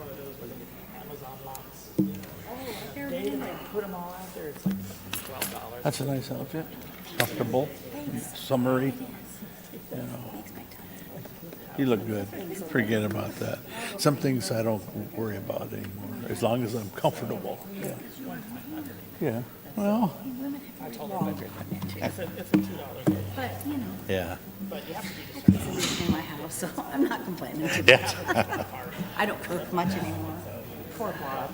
photos where they get Amazon lots. Data, they put them all out there. It's like $12. That's a nice outfit. Comfortable, summery. You know, you look good. Forget about that. Some things I don't worry about anymore, as long as I'm comfortable. Yeah. Yeah. Well. It's a $2. But, you know, Yeah. But you have to be it's living in my house, so I'm not complaining too much. I don't cook much anymore. Poor Bob.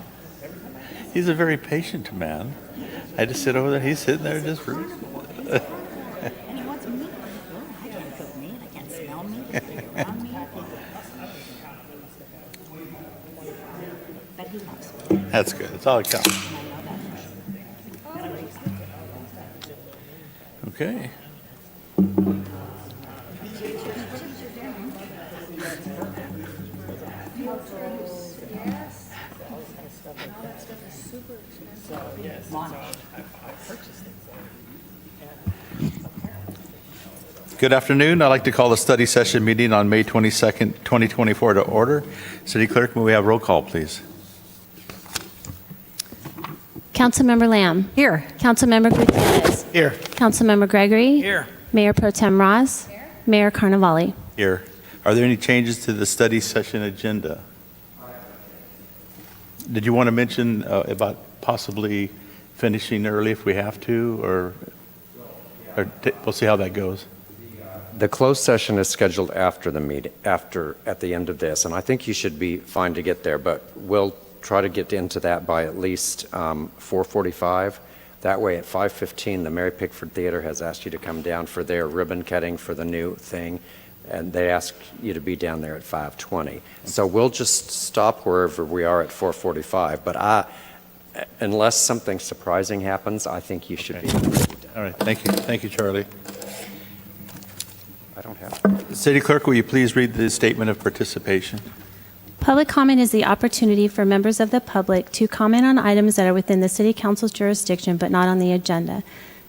He's a very patient man. I just sit over there. He's sitting there just. And he wants meat. Well, I don't cook meat. I can't smell meat. I can't be around meat. But he loves me. That's good. That's all it counts. And I know that for sure. Okay. Good afternoon. I'd like to call the study session meeting on May 22nd, 2024 to order. City Clerk, may we have roll call, please? Councilmember Lamb. Here. Councilmember Gutierrez. Here. Councilmember Gregory. Here. Mayor Pro Tem Ross. Mayor Carnevale. Here. Are there any changes to the study session agenda? Did you want to mention about possibly finishing early if we have to, or we'll see how that goes? The closed session is scheduled after the meeting, at the end of this, and I think you should be fine to get there, but we'll try to get into that by at least 4:45. That way at 5:15, the Mary Pickford Theater has asked you to come down for their ribbon cutting for the new thing, and they ask you to be down there at 5:20. So we'll just stop wherever we are at 4:45, but unless something surprising happens, I think you should be. All right. Thank you. Thank you, Charlie. I don't have. City Clerk, will you please read the statement of participation? Public comment is the opportunity for members of the public to comment on items that are within the City Council's jurisdiction but not on the agenda.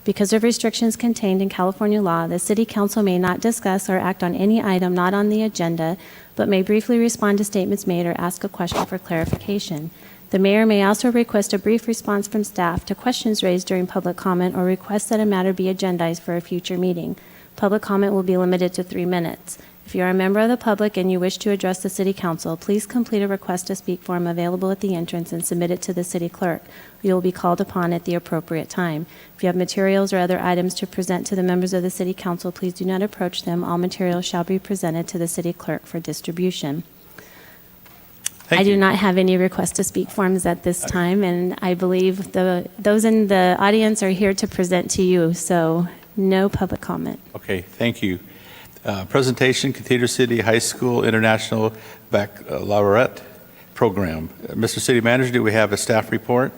Because of restrictions contained in California law, the City Council may not discuss or act on any item not on the agenda, but may briefly respond to statements made or ask a question for clarification. The mayor may also request a brief response from staff to questions raised during public comment or request that a matter be agendized for a future meeting. Public comment will be limited to 3 minutes. If you are a member of the public and you wish to address the City Council, please complete a request to speak form available at the entrance and submit it to the City Clerk. You will be called upon at the appropriate time. If you have materials or other items to present to the members of the City Council, please do not approach them. All materials shall be presented to the City Clerk for distribution. Thank I do you. not have any request to speak forms at this time, and I believe those in the audience are here to present to you, so no public comment. Okay, thank you. Presentation, Cathedral City High School International Baccalaureate Program. Mr. City Manager, do we have a staff report?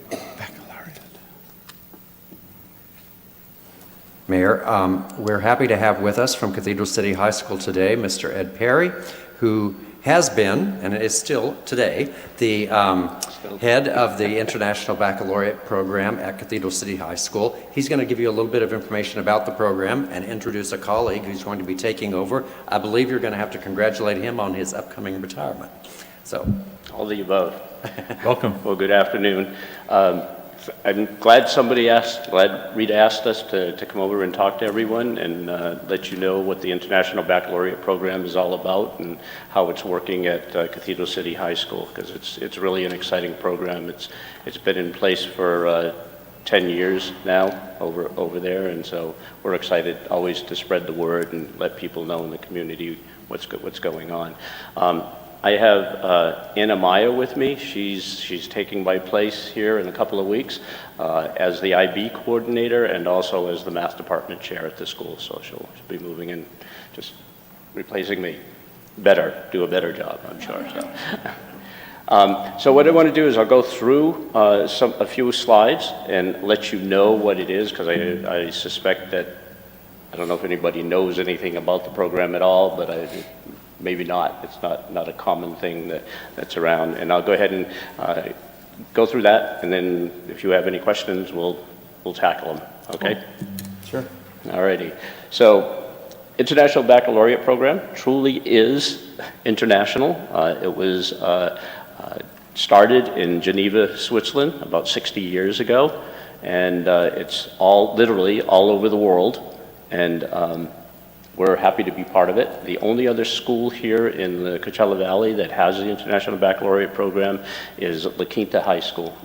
Baccalaureate. Mayor, we're happy to have with us from Cathedral City High School today, Mr. Ed Perry, who has been, and is still today, the head of the International Baccalaureate Program at Cathedral City High School. He's going to give you a little bit of information about the program and introduce a colleague who's going to be taking over. I believe you're going to have to congratulate him on his upcoming retirement. So, All the above. Welcome. Well, good afternoon. I'm glad Rita asked us to come over and talk to everyone and let you know what the International Baccalaureate Program is all about and how it's working at Cathedral City High School, because it's really an exciting program. It's been in place for 10 years now over there, and so we're excited always to spread the word and let people know in the community what's going on. I have Anna Maya with me. She's taking my place here in a couple of weeks as the IB coordinator and also as the math department chair at the school. So she'll be moving in, just replacing me. Do a better job, I'm sure. So what I want to do is I'll go through a few slides and let you know what it is, because I suspect that, I don't know if anybody knows anything about the program at all, but maybe not. It's not a common thing that's around. And I'll go ahead and go through that, and then if you have any questions, we'll tackle them. Okay? Sure. Alrighty. So International Baccalaureate program truly is international. It was started in Geneva, Switzerland about 60 years ago, and it's literally all over the world, and we're happy to be part of it. The only other school here in the Coachella Valley that has the International Baccalaureate program is La Quinta High School.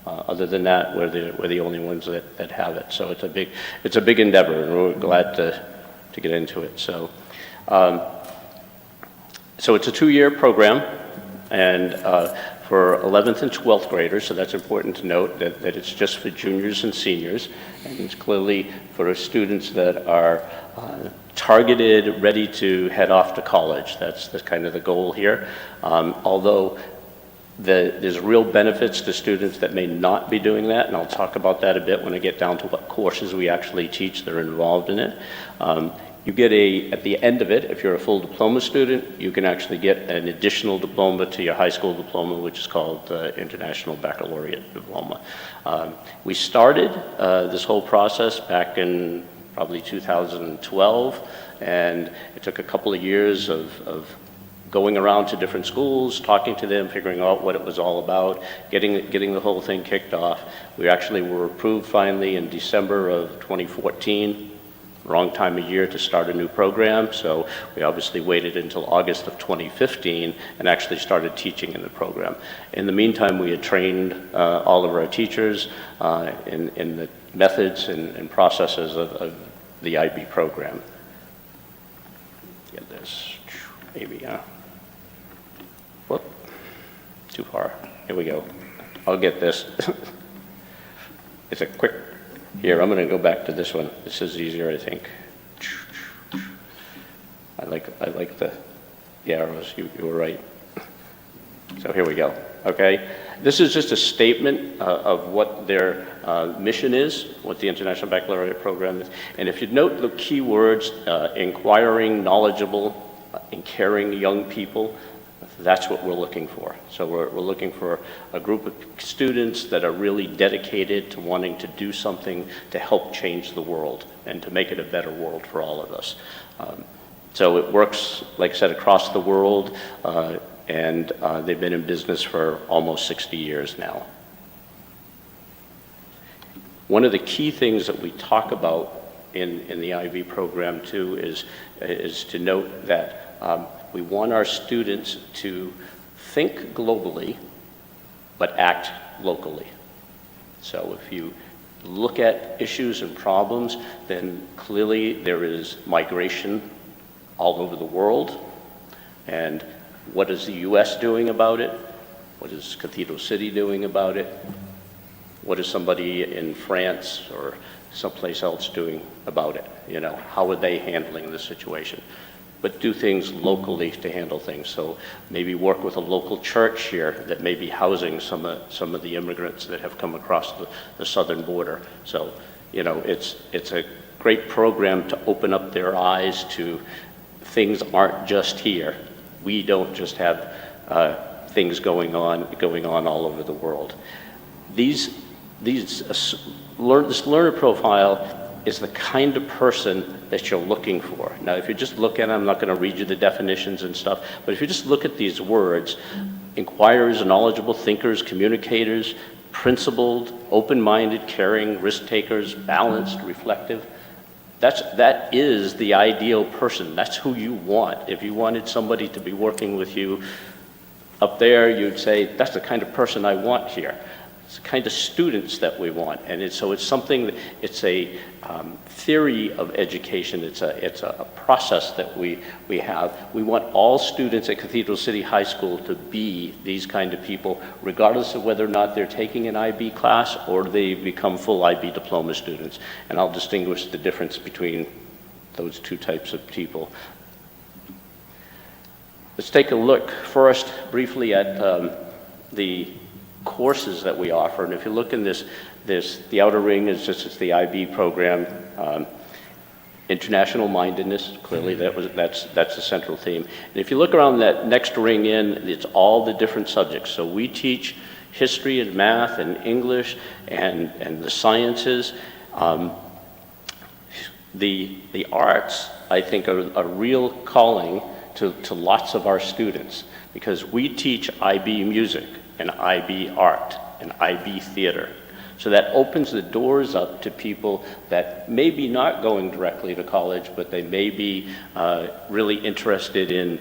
Other than that, we're the only ones that have it. So it's a big endeavor, and we're glad to get into it. So it's a 2-year program, and for 11th and 12th graders, so that's important to note that it's just for juniors and seniors, and it's clearly for students that are targeted, ready to head off to college. That's kind of the goal here. Although there's real benefits to students that may not be doing that, and I'll talk about that a bit when I get down to what courses we actually teach that are involved in it. You get at the end of it, if you're a full diploma student, you can actually get an additional diploma to your high school diploma, which is called International Baccalaureate Diploma. We started this whole process back in probably 2012, and it took a couple of years of going around to different schools, talking to them, figuring out what it was all about, getting the whole thing kicked off. We actually were approved finally in December of 2014. Wrong time of year to start a new program, so we obviously waited until August of 2015 and actually started teaching in the program. In the meantime, we had trained all of our teachers in the methods and processes of the IB program. Get this, maybe, whoop, too far. Here we go. I'll get this. It's a quick. Here, I'm going to go back to this one. This is easier, I think. I like the arrows. You were right. So here we go. Okay, this is just a statement of what their mission is, what the International Baccalaureate program is. And if you note the key words, inquiring, knowledgeable, and caring young people, that's what we're looking for. So we're looking for a group of students that are really dedicated to wanting to do something to help change the world and to make it a better world for all of us. So it works, like I said, across the world, and they've been in business for almost 60 years now. One of the key things that we talk about in the IB program too is to note that we want our students to think globally, but act locally. So if you look at issues and problems, then clearly there is migration all over the world. And what is the U.S. doing about it? What is Cathedral City doing about it? What is somebody in France or someplace else doing about it? You know, how are they handling the situation? But do things locally to handle things. So maybe work with a local church here that may be housing some of the immigrants that have come across the southern border. So, you know, it's a great program to open up their eyes to things aren't just here. We don't just have things going on all over the world. This learner profile is the kind of person that you're looking for. Now, if you just look at it, I'm not going to read you the definitions and stuff, but if you just look at these words, inquirers, knowledgeable thinkers, communicators, principled, open-minded, caring, risk-takers, balanced, reflective, that is the ideal person. That's who you want. If you wanted somebody to be working with you up there, you'd say, that's the kind of person I want here. It's the kind of students that we want, and it's something. It's a theory of education. It's a process that we have. We want all students at Cathedral City High School to be these kind of people, regardless of whether or not they're taking an IB class or they become full IB diploma students. And I'll distinguish the difference between those two types of people. Let's take a look first briefly at the courses that we offer. And if you look in the outer ring is it's the IB program, international mindedness, clearly that's the central theme. And if you look around that next ring in, it's all the different subjects. So we teach history and math and English and the sciences. The arts, I think, are a real calling to lots of our students, because we teach IB music and IB art and IB theater. So that opens the doors up to people that may be not going directly to college, but they may be really interested in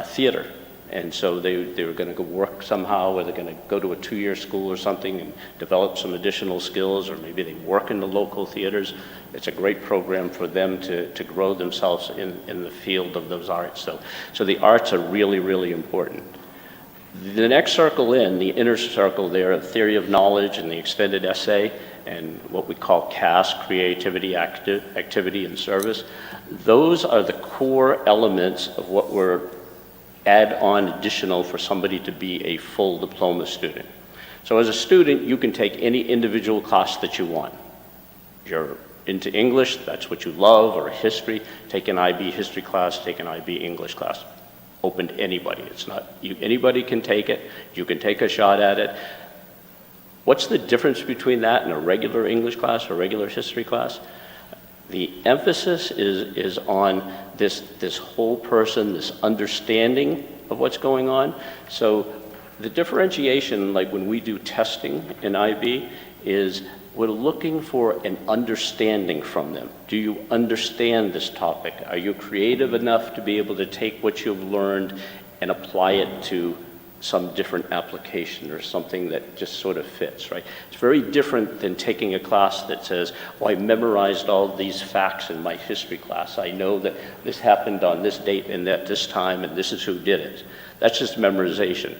theater. And so they were going to go work somehow, or they're going to go to a 2-year school or something and develop some additional skills, or maybe they work in the local theaters. It's a great program for them to grow themselves in the field of those arts. So the arts are really, really important. The next circle the inner circle there, of theory of knowledge and the extended essay, and what we call CAS, creativity, activity, and service, those are the core elements of what we're add-on additional for somebody to be a full diploma student. So as a student, you can take any individual class that you want. You're into English, that's what you love, or history, take an IB history class, take an IB English class. Open to anybody. It's not, anybody can take it, you can take a shot at it. What's the difference between that and a regular English class or regular history class? The emphasis is on this whole person, this understanding of what's going on. So the differentiation, like when we do testing in IB, is we're looking for an understanding from them. Do you understand this topic? Are you creative enough to be able to take what you've learned and apply it to some different application or something that just sort of fits, right? It's very different than taking a class that says, well, I memorized all these facts in my history class. I know that this happened on this date and at this time, and this is who did it. That's just memorization.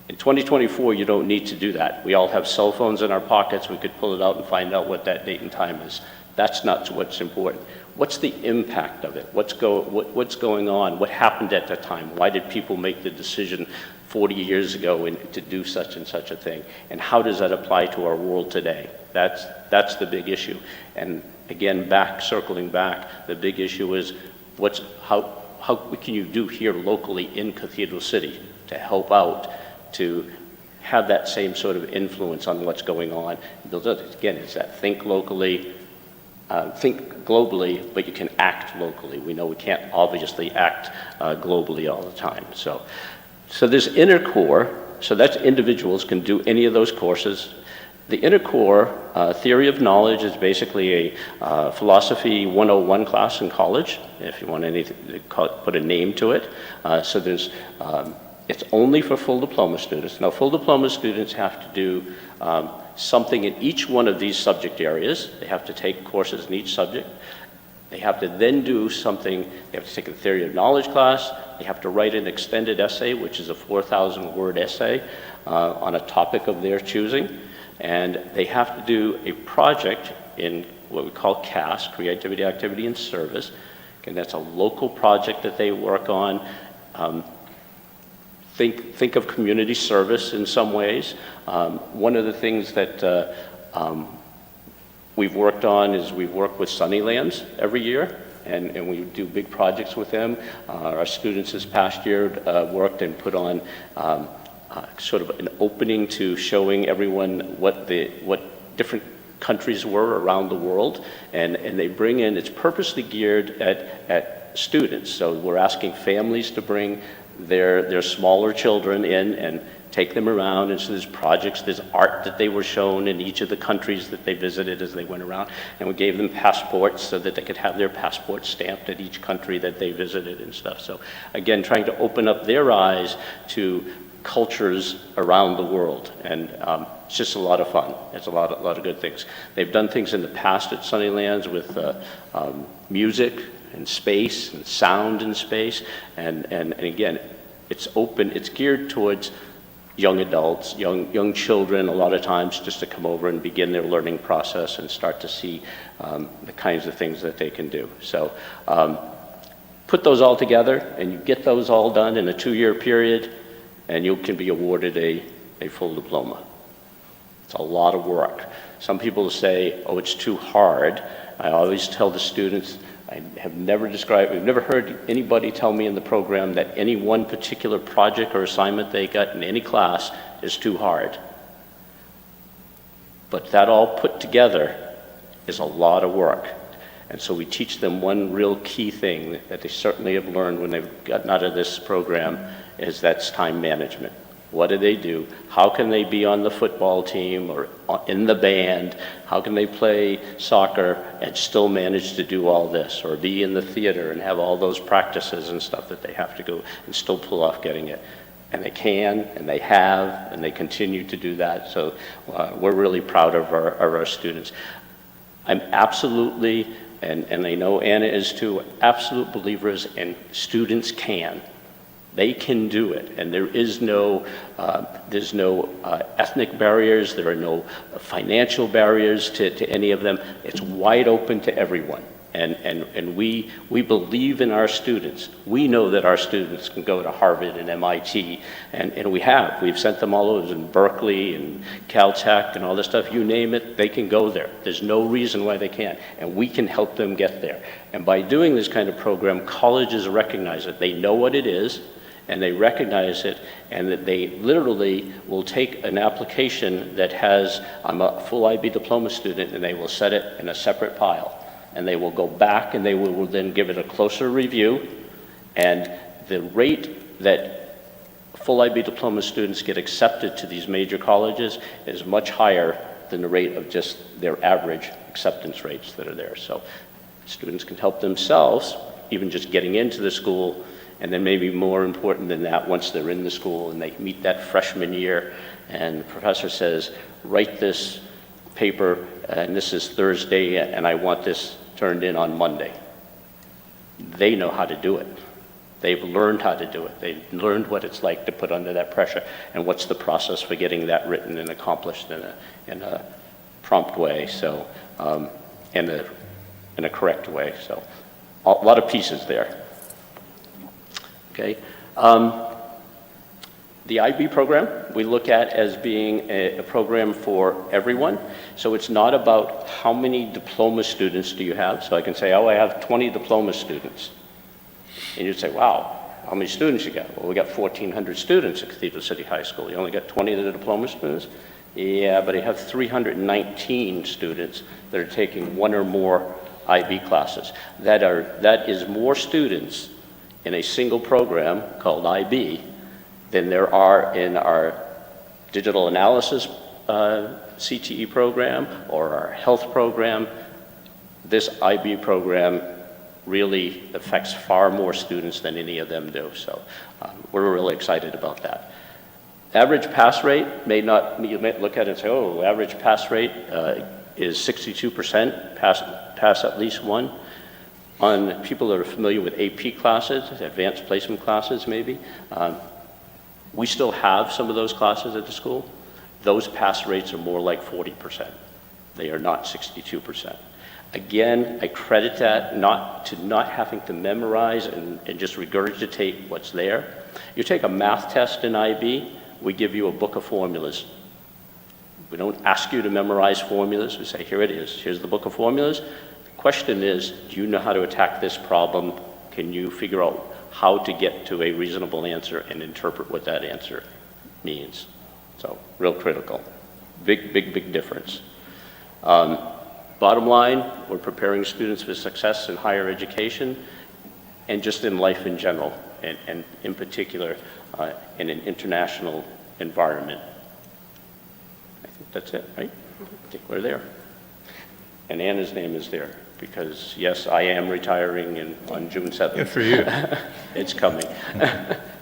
In 2024, you don't need to do that. We all have cell phones in our pockets. We could pull it out and find out what that date and time is. That's not what's important. What's the impact of it? What's going on? What happened at that time? Why did people make the decision 40 years ago to do such and such a thing? And how does that apply to our world today? That's the big issue. And again, circling back, the big issue is how can you do here locally in Cathedral City to help out, to have that same sort of influence on what's going on. Again, it's that think locally, think globally, but you can act locally. We know we can't obviously act globally all the time. So this inner core, so that's individuals can do any of those courses. The inner core, theory of knowledge, is basically a philosophy 101 class in college, if you want to put a name to it. So there's it's only for full diploma students. Now, full diploma students have to do something in each one of these subject areas. They have to take courses in each subject. They have to then do something, they have to take a theory of knowledge class. They have to write an extended essay, which is a 4,000-word essay on a topic of their choosing. And they have to do a project in what we call CAS, creativity, activity, and service. And that's a local project that they work on. Think of community service in some ways. One of the things that we've worked on is we've worked with Sunnylands every year, and we do big projects with them. Our students this past year worked and put on sort of an opening to showing everyone what different countries were around the world, and they bring in, it's purposely geared at students. So we're asking families to bring their smaller children in and take them around, and so there's projects, there's art that they were shown in each of the countries that they visited as they went around, and we gave them passports so that they could have their passports stamped at each country that they visited and stuff. So again, trying to open up their eyes to cultures around the world, and it's just a lot of fun. It's a lot of good things. They've done things in the past at Sunnylands with music and space and sound in space, and again, it's open, it's geared towards young adults, young children a lot of times, just to come over and begin their learning process and start to see the kinds of things that they can do. So put those all together and you get those all done in a 2-year period, and you can be awarded a full diploma. It's a lot of work. Some people say, oh, it's too hard. I always tell the students, we've never heard anybody tell me in the program that any one particular project or assignment they got in any class is too hard. But that all put together is a lot of work. And so we teach them one real key thing that they certainly have learned when they've gotten out of this program, is that's time management. What do they do? How can they be on the football team or in the band? How can they play soccer and still manage to do all this? Or be in the theater and have all those practices and stuff that they have to go and still pull off getting it? And they can, and they have, and they continue to do that. So we're really proud of our students. I'm absolutely, and I know Anna is too, absolute believers in students can. They can do it, and there is no, there's no ethnic barriers, there are no financial barriers to any of them. It's wide open to everyone, and we believe in our students. We know that our students can go to Harvard and MIT, and we've sent them all over, in Berkeley and Caltech and all this stuff, you name it, they can go there. There's no reason why they can't, and we can help them get there. And by doing this kind of program, colleges recognize it. They know what it is, and they recognize it, and that they literally will take an application that has, I'm a full IB diploma student, and they will set it in a separate pile. And they will go back and they will then give it a closer review, and the rate that full IB diploma students get accepted to these major colleges is much higher than the rate of just their average acceptance rates that are there. So students can help themselves, even just getting into the school. And then maybe more important than that, once they're in the school and they meet that freshman year and the professor says, write this paper, and this is Thursday, and I want this turned in on Monday. They know how to do it. They've learned how to do it. They've learned what it's like to put under that pressure and what's the process for getting that written and accomplished in a prompt way, so, in a correct way. So a lot of pieces there. Okay. The IB program we look at as being a program for everyone. So it's not about how many diploma students do you have. So I can say, oh, I have 20 diploma students. And you'd say, wow, how many students you got? Well, we got 1,400 students at Cathedral City High School. You only got 20 of the diploma students? Yeah, but you have 319 students that are taking one or more IB classes. That is more students in a single program called IB than there are in our digital analysis CTE program or our health program. This IB program really affects far more students than any of them do, so we're really excited about that. Average pass rate you may look at it and say, oh, average pass rate is 62%, pass at least one. On people that are familiar with AP classes, advanced placement classes maybe, we still have some of those classes at the school. Those pass rates are more like 40%. They are not 62%. Again, I credit that not having to memorize and just regurgitate what's there. You take a math test in IB, we give you a book of formulas. We don't ask you to memorize formulas. We say, here it is. Here's the book of formulas. Question is, do you know how to attack this problem? Can you figure out how to get to a reasonable answer and interpret what that answer means? So, real critical. Big difference. Bottom line, we're preparing students for success in higher education and just in life in general, and in particular in an international environment. I think that's it, right? I think we're there. And Anna's name is there. Because, yes, I am retiring on June 7th. Good for you. It's coming.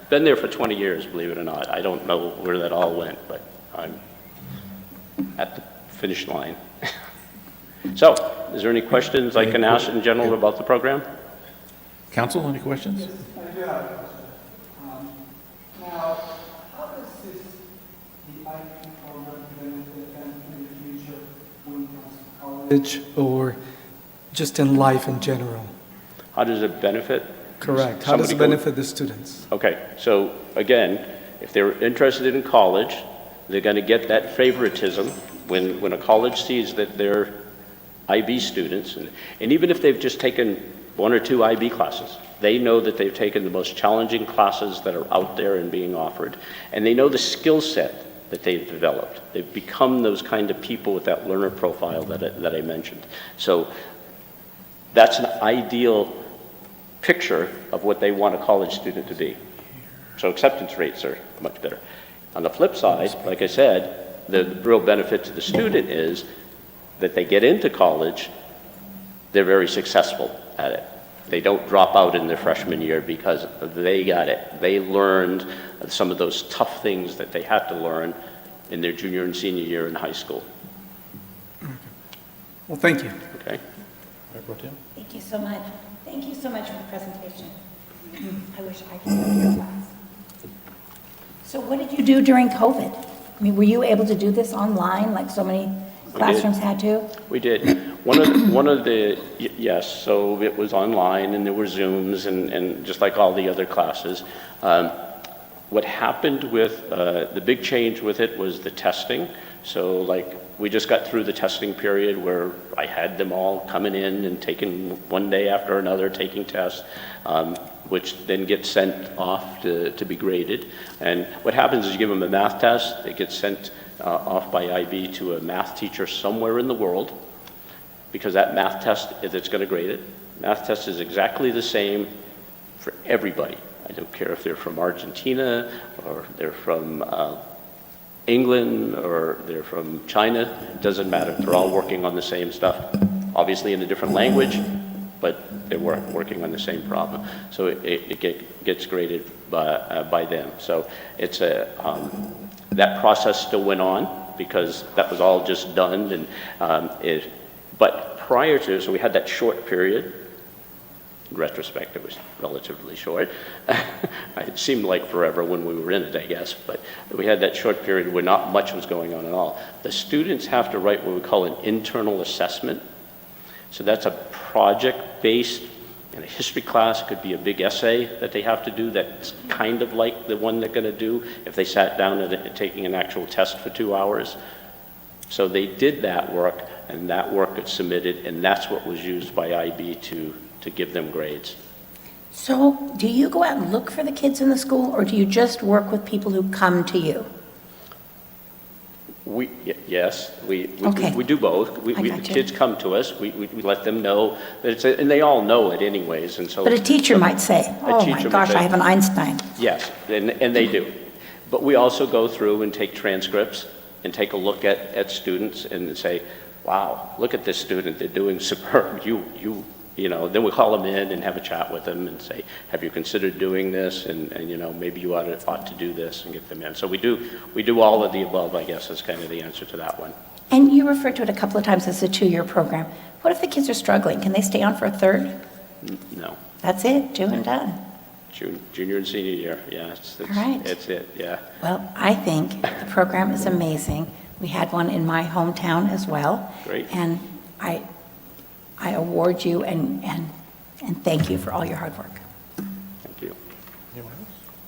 Been there for 20 years, believe it or not. I don't know where that all went, but I'm at the finish line. So, is there any questions I can ask in general about the program? Council, any questions? Yes, I do have a question. Now, how does the IB program benefit them in the future when it comes to college or just in life in general? How does it benefit? Correct. How does it benefit the students? Okay, so again, if they're interested in college, they're going to get that favoritism when a college sees that they're IB students, and even if they've just taken one or two IB classes, they know that they've taken the most challenging classes that are out there and being offered, and they know the skill set that they've developed. They've become those kind of people with that learner profile that I mentioned. So That's an ideal picture of what they want a college student to be. So acceptance rates are much better. On the flip side, like I said, the real benefit to the student is that they get into college, they're very successful at it. They don't drop out in their freshman year because they got it. They learned some of those tough things that they had to learn in their junior and senior year in high school. Well, thank you. Okay? Thank you so much. Thank you so much for the presentation. I wish I could go to your class. So what did you do during COVID? I mean, were you able to do this online like so many classrooms had to? We did. Yes, so it was online and there were Zooms and just like all the other classes. What happened with, the big change with it was the testing. So like, we just got through the testing period where I had them all coming in and taking one day after another, taking tests, which then gets sent off to be graded. And what happens is you give them a math test, it gets sent off by IB to a math teacher somewhere in the world, because that math test, it's going to grade it. Math test is exactly the same for everybody. I don't care if they're from Argentina or they're from England or they're from China. It doesn't matter. They're all working on the same stuff, obviously in a different language, but they're working on the same problem. So it gets graded by them. So it's that process still went on because that was all just done. And but prior to, so we had that short period. In retrospect, it was relatively short. It seemed like forever when we were in it, I guess, but we had that short period where not much was going on at all. The students have to write what we call an internal assessment. So that's a project-based, in a history class, it could be a big essay that they have to do that's kind of like the one they're gonna do if they sat down and taking an actual test for 2 hours. So they did that work, and that work got submitted, and that's what was used by IB to give them grades. So do you go out and look for the kids in the school, or do you just work with people who come to you? Yes, we Okay. do both. I The gotcha. kids come to us, we let them know that it's, and they all know it anyways, and so. But a teacher might say, oh teacher my would gosh, say- I have an Einstein. Yes, and they do. But we also go through and take transcripts and take a look at students and say, wow, look at this student, they're doing superb. You know, then we call them in and have a chat with them and say, have you considered doing this? And you know, maybe you ought to do this and get them in. So we do all of the above, I guess, is kind of the answer to that one. And you referred to it a couple of times as a 2-year program. What if the kids are struggling? Can they stay on for a third? No, That's it, 2 and done. junior and senior year, yeah. All right. That's it, yeah. Well, I think the program is amazing. We had one in my hometown as well. Great. And I award you and thank you for all your hard work. Thank you.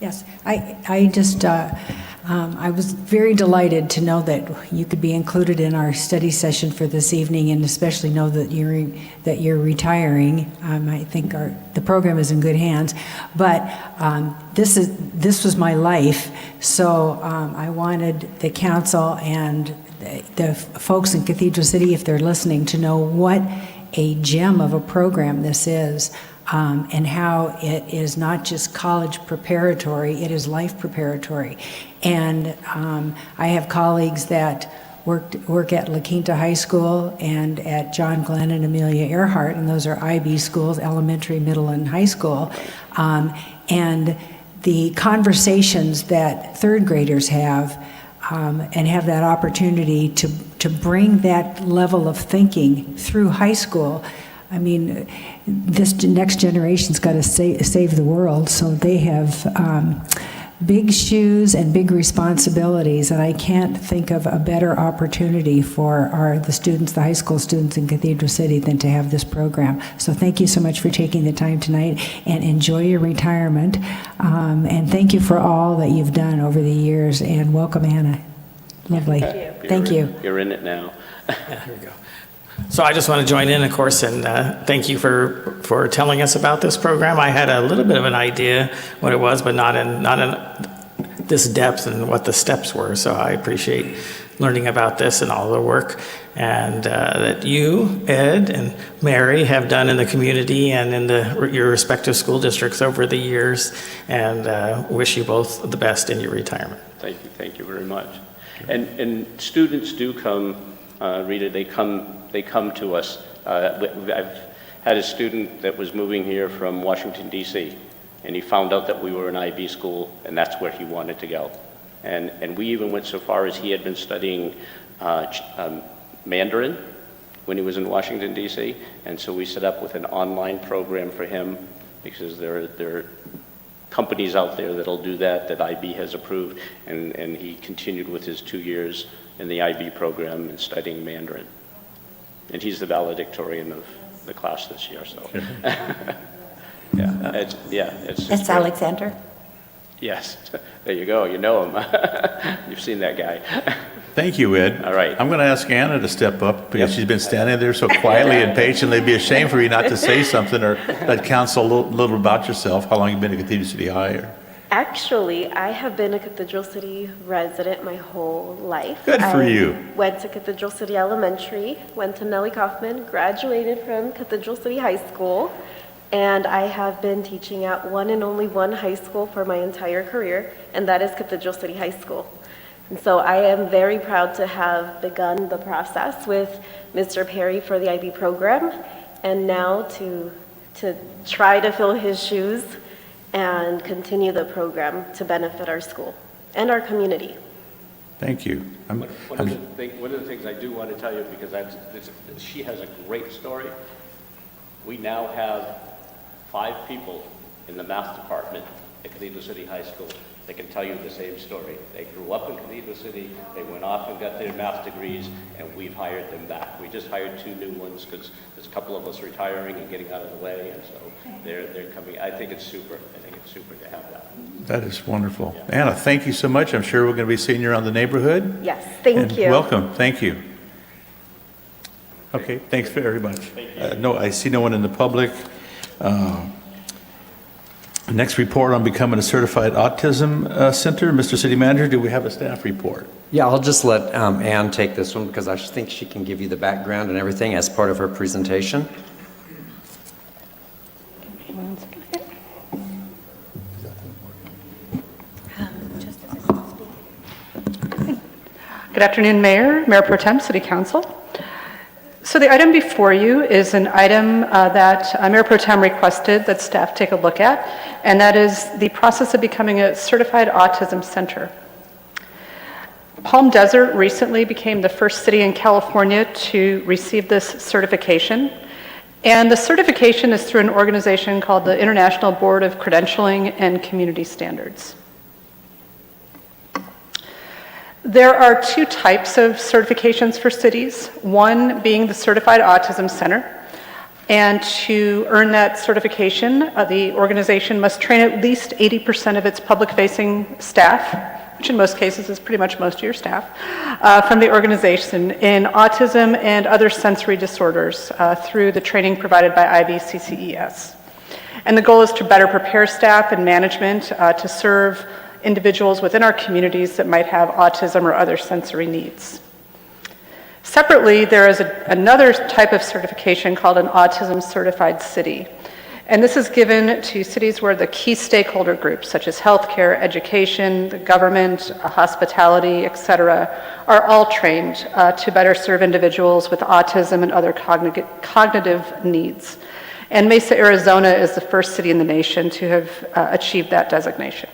Yes, I just, I was very delighted to know that you could be included in our study session for this evening, and especially know that you're retiring. I think the program is in good hands, but this was my life, so I wanted the council and the folks in Cathedral City, if they're listening, to know what a gem of a program this is. And how it is not just college preparatory, it is life preparatory. And I have colleagues that work at La Quinta High School and at John Glenn and Amelia Earhart, and those are IB schools, elementary, middle, and high school. And the conversations that third graders have and have that opportunity to bring that level of thinking through high school. I mean, this next generation's got to save the world, so they have big shoes and big responsibilities, and I can't think of a better opportunity for the students, the high school students in Cathedral City, than to have this program. So thank you so much for taking the time tonight, and enjoy your retirement, and thank you for all that you've done over the years, and welcome, Anna. Lovely. Thank you. You're in it now. Here we go. So I just want to join in, of course, and thank you for telling us about this program. I had a little bit of an idea what it was, but not in this depth and what the steps were. So I appreciate learning about this and all the work. and that you, Ed, and Mary have done in the community and in your respective school districts over the years, and wish you both the best in your retirement. Thank you very much. And students do come, Rita, they come to us. I've had a student that was moving here from Washington, D.C., and he found out that we were an IB school, and that's where he wanted to go. And we even went so far as he had been studying Mandarin when he was in Washington, D.C., and so we set up with an online program for him, because there are companies out there that'll do that IB has approved, and he continued with his 2 years in the IB program and studying Mandarin. And he's the valedictorian of the class this year, so. It's That's great. Alexander. Yes, there you go, you know him. You've seen that guy. Thank you, Ed. All right. I'm going to ask Anna to step up because she's been standing there so quietly and patiently. It'd be a shame for you not to say something or let counsel a little about yourself, how long you've been at Cathedral City High. Actually, I have been a Cathedral City resident my whole life. Good for you. Went to Cathedral City Elementary, went to Nellie Kaufman, graduated from Cathedral City High School, and I have been teaching at one and only one high school for my entire career, and that is Cathedral City High School. And so I am very proud to have begun the process with Mr. Perry for the IB program, and now to try to fill his shoes and continue the program to benefit our school and our community. Thank you. One of the things I do want to tell you, because she has a great story. We now have 5 people in the math department at Cathedral City High School that can tell you the same story. They grew up in Cathedral City, they went off and got their math degrees, and we've hired them back. We just hired 2 new ones because there's a couple of us retiring and getting out of the way, and so they're coming. I think it's super. I think it's super to have that. That is wonderful. Anna, thank you so much. I'm sure we're going to be seeing you around the neighborhood. Yes, thank you. Welcome. Thank you. Okay, thanks very much. No, I see no one in the public. Next report on becoming a certified autism center. Mr. City Manager, do we have a staff report? Yeah, I'll just let Ann take this one because I think she can give you the background and everything as part of her presentation. Good afternoon, Mayor, Mayor Pro Tem, City Council. So the item before you is an item that Mayor Pro Tem requested that staff take a look at, and that is the process of becoming a certified autism center. Palm Desert recently became the first city in California to receive this certification, and the certification is through an organization called the International Board of Credentialing and Community Standards. There are 2 types of certifications for cities, one being the Certified Autism Center. And to earn that certification, the organization must train at least 80% of its public-facing staff, which in most cases is pretty much most of your staff, from the organization in autism and other sensory disorders through the training provided by IBCCES. And the goal is to better prepare staff and management to serve individuals within our communities that might have autism or other sensory needs. Separately, there is another type of certification called an Autism Certified City. And this is given to cities where the key stakeholder groups, such as healthcare, education, the government, hospitality, et cetera, are all trained to better serve individuals with autism and other cognitive needs. And Mesa, Arizona is the first city in the nation to have achieved that designation.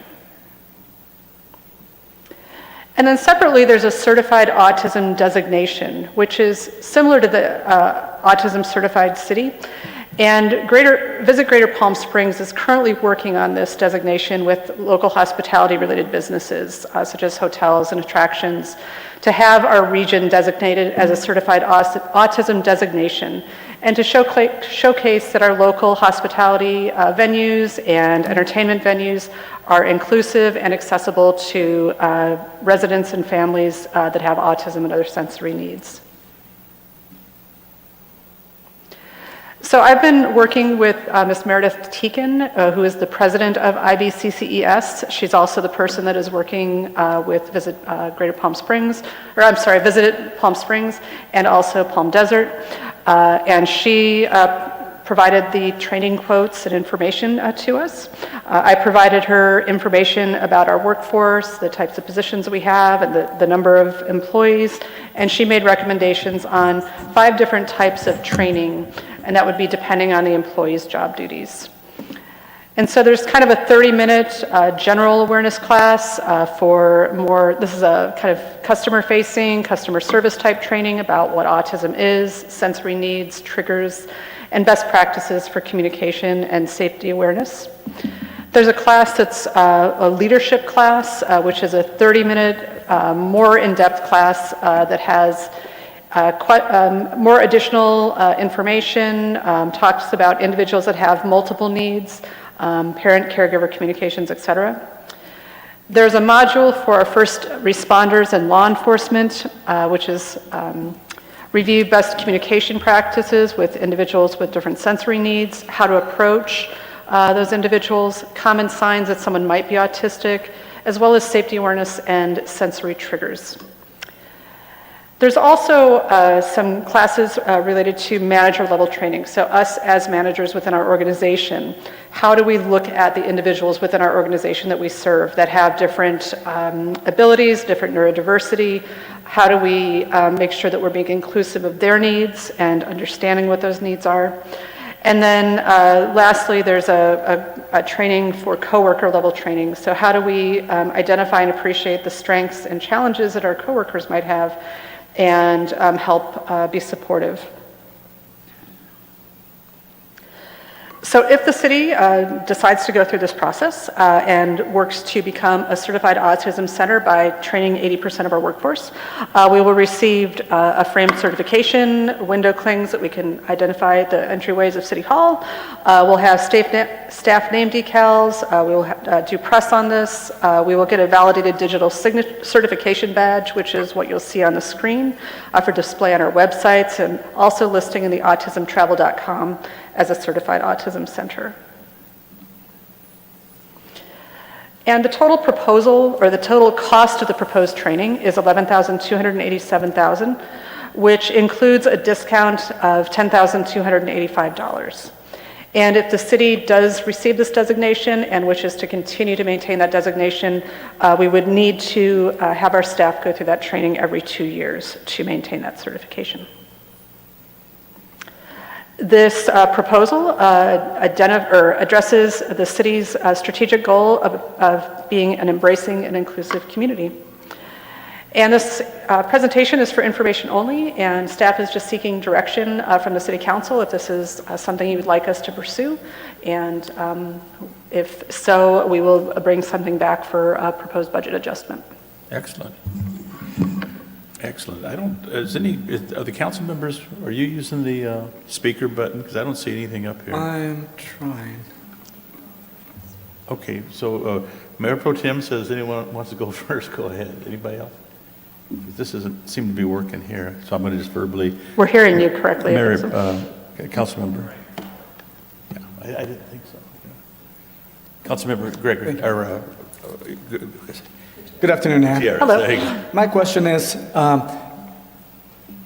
And then separately, there's a Certified Autism Designation, which is similar to the Autism Certified City. And Visit Greater Palm Springs is currently working on this designation with local hospitality-related businesses, such as hotels and attractions, to have our region designated as a Certified Autism Designation, and to showcase that our local hospitality venues and entertainment venues are inclusive and accessible to residents and families that have autism and other sensory needs. So I've been working with Ms. Meredith Teakin, who is the president of IBCCES. She's also the person that is working with Visit Palm Springs, and also Palm Desert. And she provided the training quotes and information to us. I provided her information about our workforce, the types of positions we have, and the number of employees, and she made recommendations on 5 different types of training, and that would be depending on the employee's job duties. And so there's kind of a 30-minute general awareness class for more, this is a kind of customer-facing, customer service type training about what autism is, sensory needs, triggers, and best practices for communication and safety awareness. There's a class that's a leadership class, which is a 30-minute, more in-depth class that has more additional information, talks about individuals that have multiple needs, parent-caregiver communications, etc. There's a module for our first responders and law enforcement, which is review best communication practices with individuals with different sensory needs, how to approach those individuals, common signs that someone might be autistic, as well as safety awareness and sensory triggers. There's also some classes related to manager level training. So us as managers within our organization, how do we look at the individuals within our organization that we serve that have different abilities, different neurodiversity? How do we make sure that we're being inclusive of their needs and understanding what those needs are? And then lastly, there's a training for coworker level training. So how do we identify and appreciate the strengths and challenges that our coworkers might have and help be supportive. So if the city decides to go through this process and works to become a certified autism center by training 80% of our workforce, we will receive a framed certification, window clings that we can identify the entryways of City Hall. We'll have staff name decals. We will do press on this. We will get a validated digital certification badge, which is what you'll see on the screen for display on our websites and also listing in the autismtravel.com as a certified autism center. And the total proposal, or the total cost of the proposed training is $11,287,000, which includes a discount of $10,285. And if the city does receive this designation and wishes to continue to maintain that designation, we would need to have our staff go through that training every 2 years to maintain that certification. This proposal addresses the city's strategic goal of being an embracing and inclusive community. And this presentation is for information only, and staff is just seeking direction from the City Council if this is something you would like us to pursue. And if so, we will bring something back for a proposed budget adjustment. Excellent. Excellent. Are the council members, are you using the speaker button? Because I don't see anything up here. I'm trying. Okay, so Mayor Pro Tem says anyone wants to go first, go ahead. Anybody else? This doesn't seem to be working here, so I'm going to just verbally. We're hearing you correctly. Mayor, council member. Yeah, I didn't think so. Council member Gregory, Good afternoon, Ann. Gutierrez. Hello. There you go. My question is,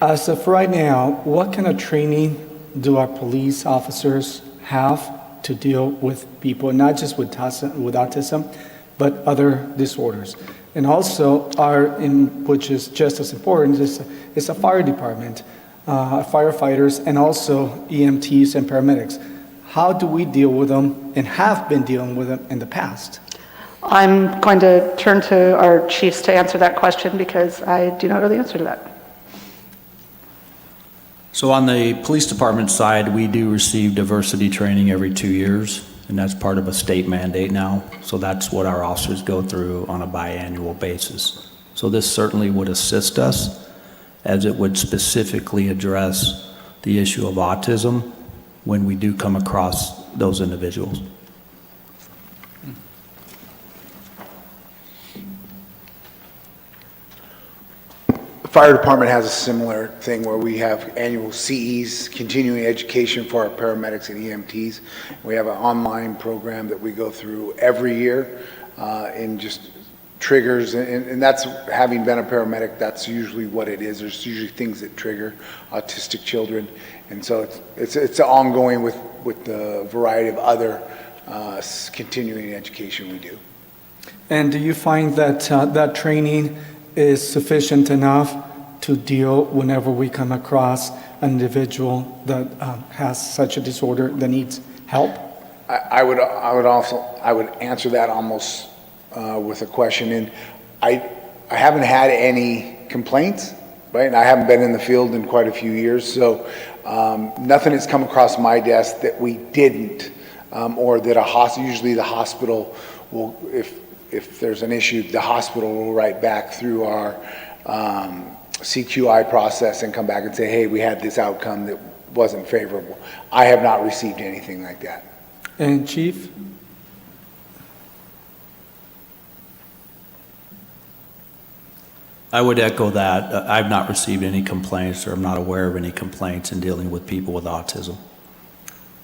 as of right now, what kind of training do our police officers have to deal with people, not just with autism, but other disorders? And also, which is just as important, is a fire department, firefighters, and also EMTs and paramedics. How do we deal with them and have been dealing with them in the past? I'm going to turn to our chiefs to answer that question because I do not know the answer to that. So on the police department side, we do receive diversity training every 2 years, and that's part of a state mandate now. So that's what our officers go through on a biannual basis. So this certainly would assist us as it would specifically address the issue of autism when we do come across those individuals. fire department has a similar thing where we have annual CEs, continuing education for our paramedics and EMTs. We have an online program that we go through every year in just triggers, and that's, having been a paramedic, that's usually what it is. There's usually things that trigger autistic children, and so it's ongoing with the variety of other continuing education we do. And do you find that that training is sufficient enough to deal whenever we come across an individual that has such a disorder that needs help? I would answer that almost with a question, and I haven't had any complaints, right? And I haven't been in the field in quite a few years, so nothing has come across my desk that we didn't, or that usually the hospital will, if there's an issue, the hospital will write back through our CQI process and come back and say, hey, we had this outcome that wasn't favorable. I have not received anything like that. And Chief? I would echo that. I've not received any complaints, or I'm not aware of any complaints in dealing with people with autism.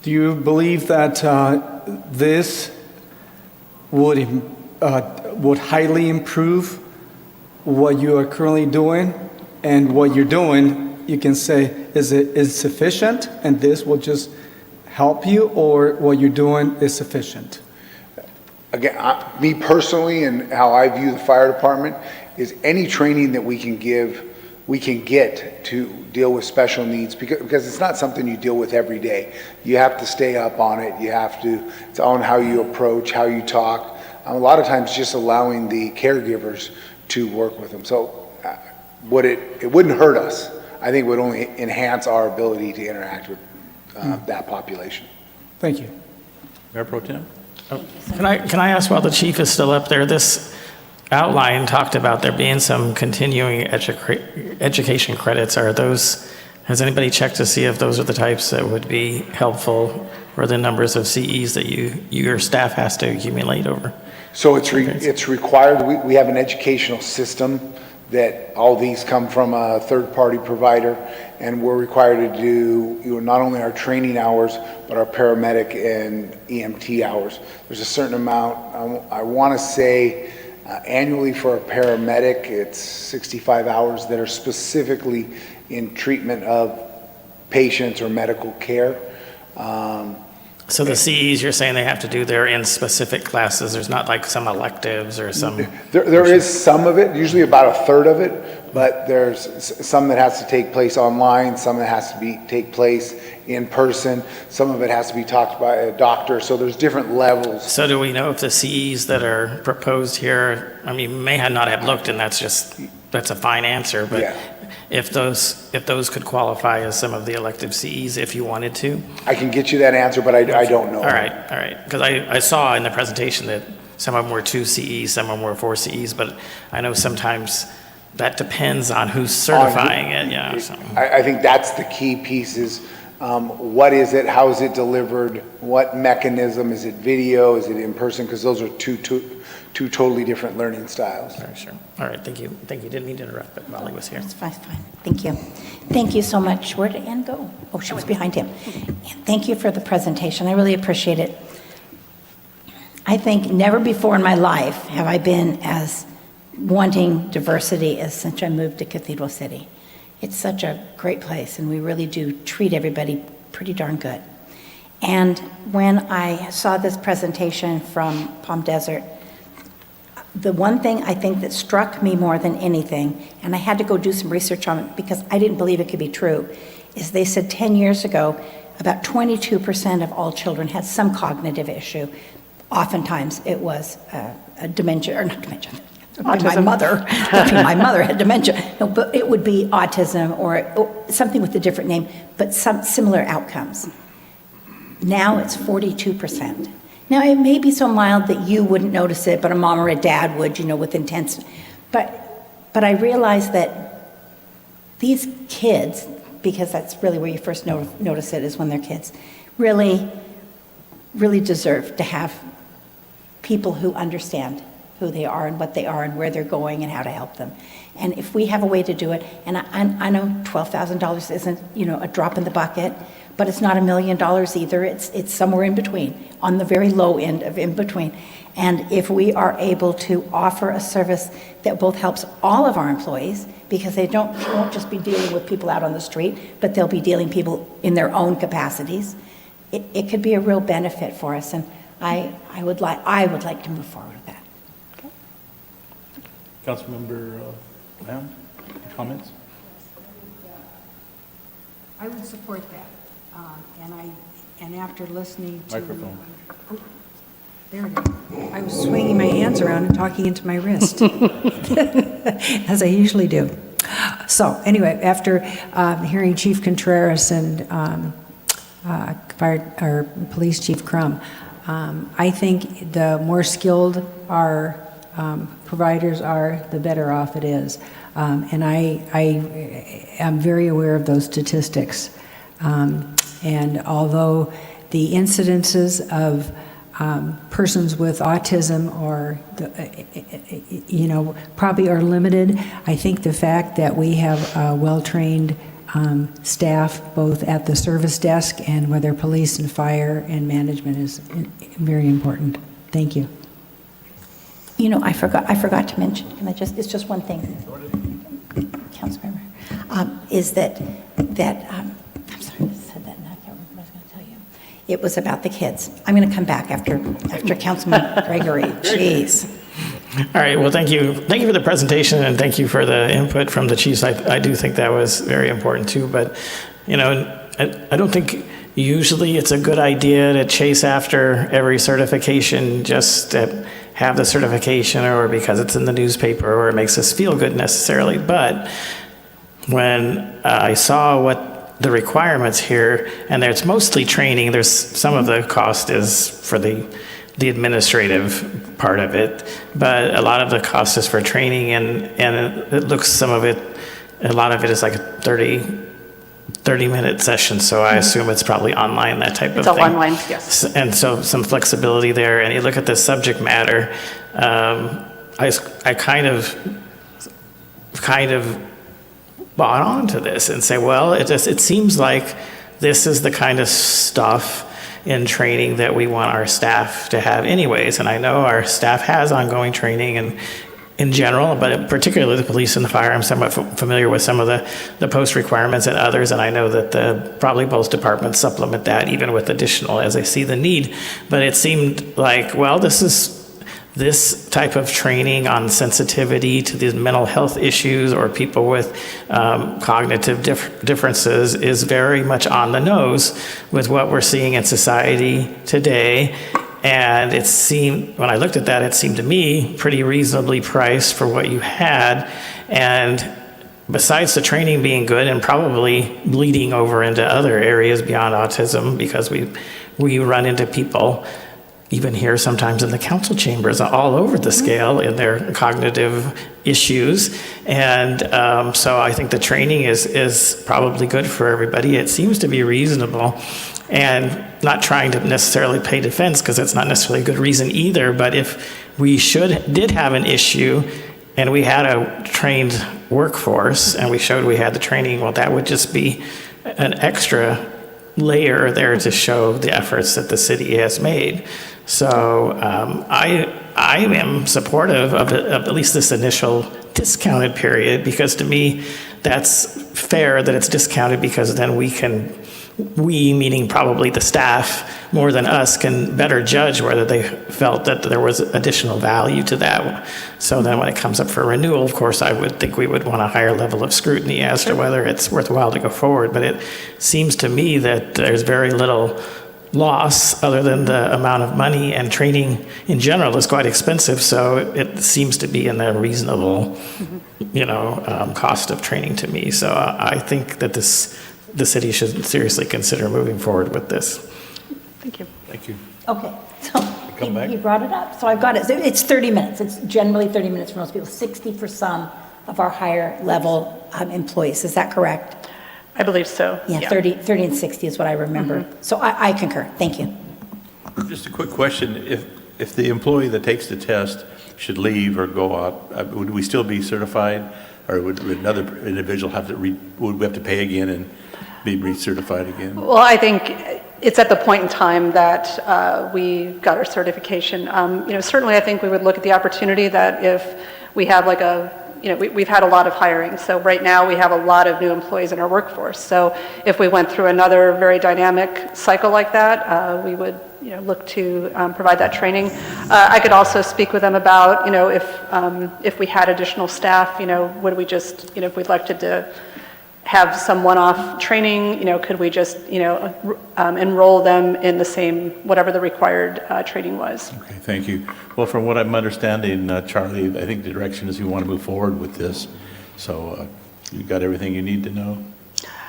Do you believe that this would highly improve what you are currently doing, and what you're doing, you can say, is it insufficient and this will just help you, or what you're doing is sufficient? Again, me personally, and how I view the fire department, is any training that we can get to deal with special needs, because it's not something you deal with every day. You have to stay up on it. It's on how you approach, how you talk. A lot of times just allowing the caregivers to work with them. So it wouldn't hurt us. I think it would only enhance our ability to interact with that population. Thank you. Mayor Pro Tem? Can I ask, while the chief is still up there, this outline talked about there being some continuing education credits. Has anybody checked to see if those are the types that would be helpful, or the numbers of CEs that your staff has to accumulate over? So it's required. We have an educational system that all these come from a third-party provider, and we're required to do not only our training hours, but our paramedic and EMT hours. There's a certain amount, I want to say annually for a paramedic, it's 65 hours that are specifically in treatment of patients or medical care. So the CEs, you're saying they have to do their in specific classes. There's not like some electives or some... There is some of it, usually about a third of it, but there's some that has to take place online, some that has to take place in person, some of it has to be taught by a doctor, so there's different levels. So do we know if the CEs that are proposed here, I mean, may not have looked, and that's a fine answer, but Yeah. if those could qualify as some of the elective CEs if you wanted to? I can get you that answer, but I don't know. All right. Because I saw in the presentation that some of them were 2 CEs, some of them were 4 CEs, but I know sometimes that depends on who's certifying it, yeah. So. I think that's the key piece is, what is it, how is it delivered, what mechanism, is it video, is it in person, because those are two totally different learning styles. All right, sure. All right, thank you. Didn't mean to interrupt, but Molly was here. It's fine. Thank you. Thank you so much. Where did Ann go? Oh, she was behind him. Thank you for the presentation. I really appreciate it. I think never before in my life have I been as wanting diversity as since I moved to Cathedral City. It's such a great place, and we really do treat everybody pretty darn good. And when I saw this presentation from Palm Desert, the one thing I think that struck me more than anything, and I had to go do some research on it because I didn't believe it could be true, is they said 10 years ago, about 22% of all children had some cognitive issue. Oftentimes it was a dementia, or not dementia. Autism. My mother had dementia. No, but it would be autism or something with a different name, but some similar outcomes. Now it's 42%. Now, it may be so mild that you wouldn't notice it, but a mom or a dad would, with intense. But I realized that these kids, because that's really where you first notice it is when they're kids, really, really deserve to have people who understand who they are and what they are and where they're going and how to help them. And if we have a way to do it, and I know $12,000 isn't, a drop in the bucket, but it's not $1 million either. It's somewhere in between, on the very low end of in between. And if we are able to offer a service that both helps all of our employees, because they won't just be dealing with people out on the street, but they'll be dealing people in their own capacities, it could be a real benefit for us. And I would like to move forward with that. Councilmember Lamb, comments? I would support that. And after listening to... Microphone. Oh, there it is. I was swinging my hands around and talking into my wrist, as I usually do. So anyway, after hearing Chief Contreras and Police Chief Crum, I think the more skilled our providers are, the better off it is. And I am very aware of those statistics. And although the incidences of persons with autism or, probably are limited, I think the fact that we have well-trained staff both at the service desk and whether police and fire and management is very important. Thank you. I forgot to mention, it's just one thing, Councilmember, is that I'm sorry, I said that and I can't remember what I was going to tell you. It was about the kids. I'm going to come back after Councilman Gregory. Jeez. All right, well, thank you. Thank you for the presentation, and thank you for the input from the chiefs. I do think that was very important, too. But, I don't think usually it's a good idea to chase after every certification just to have the certification or because it's in the newspaper or it makes us feel good necessarily. But when I saw what the requirements here, and it's mostly training, there's some of the cost is for the administrative part of it, but a lot of the cost is for training, and it looks, a lot of it is like a 30-minute session, so I assume it's probably online, that type of thing. It's all online, yes. And so some flexibility there, and you look at the subject matter, I kind of bought onto this and say, well, it seems like this is the kind of stuff in training that we want our staff to have anyways. And I know our staff has ongoing training and in general, but particularly the police and the fire, I'm somewhat familiar with some of the post requirements and others, and I know that probably both departments supplement that even with additional as they see the need. But it seemed like, well, this type of training on sensitivity to these mental health issues or people with cognitive differences is very much on the nose with what we're seeing in society today. And when I looked at that, it seemed to me pretty reasonably priced for what you had. And besides the training being good and probably bleeding over into other areas beyond autism, because we run into people even here sometimes in the council chambers all over the scale in their cognitive issues. And so I think the training is probably good for everybody. It seems to be reasonable, and not trying to necessarily pay defense because it's not necessarily a good reason either. But if we did have an issue and we had a trained workforce and we showed we had the training, well, that would just be an extra layer there to show the efforts that the city has made. So I am supportive of at least this initial discounted period, because to me that's fair that it's discounted, because then we, meaning probably the staff more than us, can better judge whether they felt that there was additional value to that. So then when it comes up for renewal, of course, I would think we would want a higher level of scrutiny as to whether it's worthwhile to go forward. But it seems to me that there's very little loss other than the amount of money, and training in general is quite expensive. So it seems to be in the reasonable, cost of training to me. So I think that the city should seriously consider moving forward with this. Thank you. Thank you. Okay, so Come back. he brought it up, so I've got it. It's 30 minutes. It's generally 30 minutes for most people, 60 for some of our higher level employees. Is that correct? I believe so. Yeah, 30 and 60 is what I remember. So I concur. Thank you. Just a quick question. If the employee that takes the test should leave or go out, would we still be certified? Or would another individual have to, would we have to pay again and be recertified again? Well, I think it's at the point in time that we got our certification. Certainly I think we would look at the opportunity that if we have like we've had a lot of hiring. So right now we have a lot of new employees in our workforce. So if we went through another very dynamic cycle like that, we would look to provide that training. I could also speak with them about, if we had additional staff, would we just, if we elected to have some one-off training, could we just, enroll them in the same, whatever the required training was. Okay, thank you. Well, from what I'm understanding, Charlie, I think the direction is you want to move forward with this. So you got everything you need to know?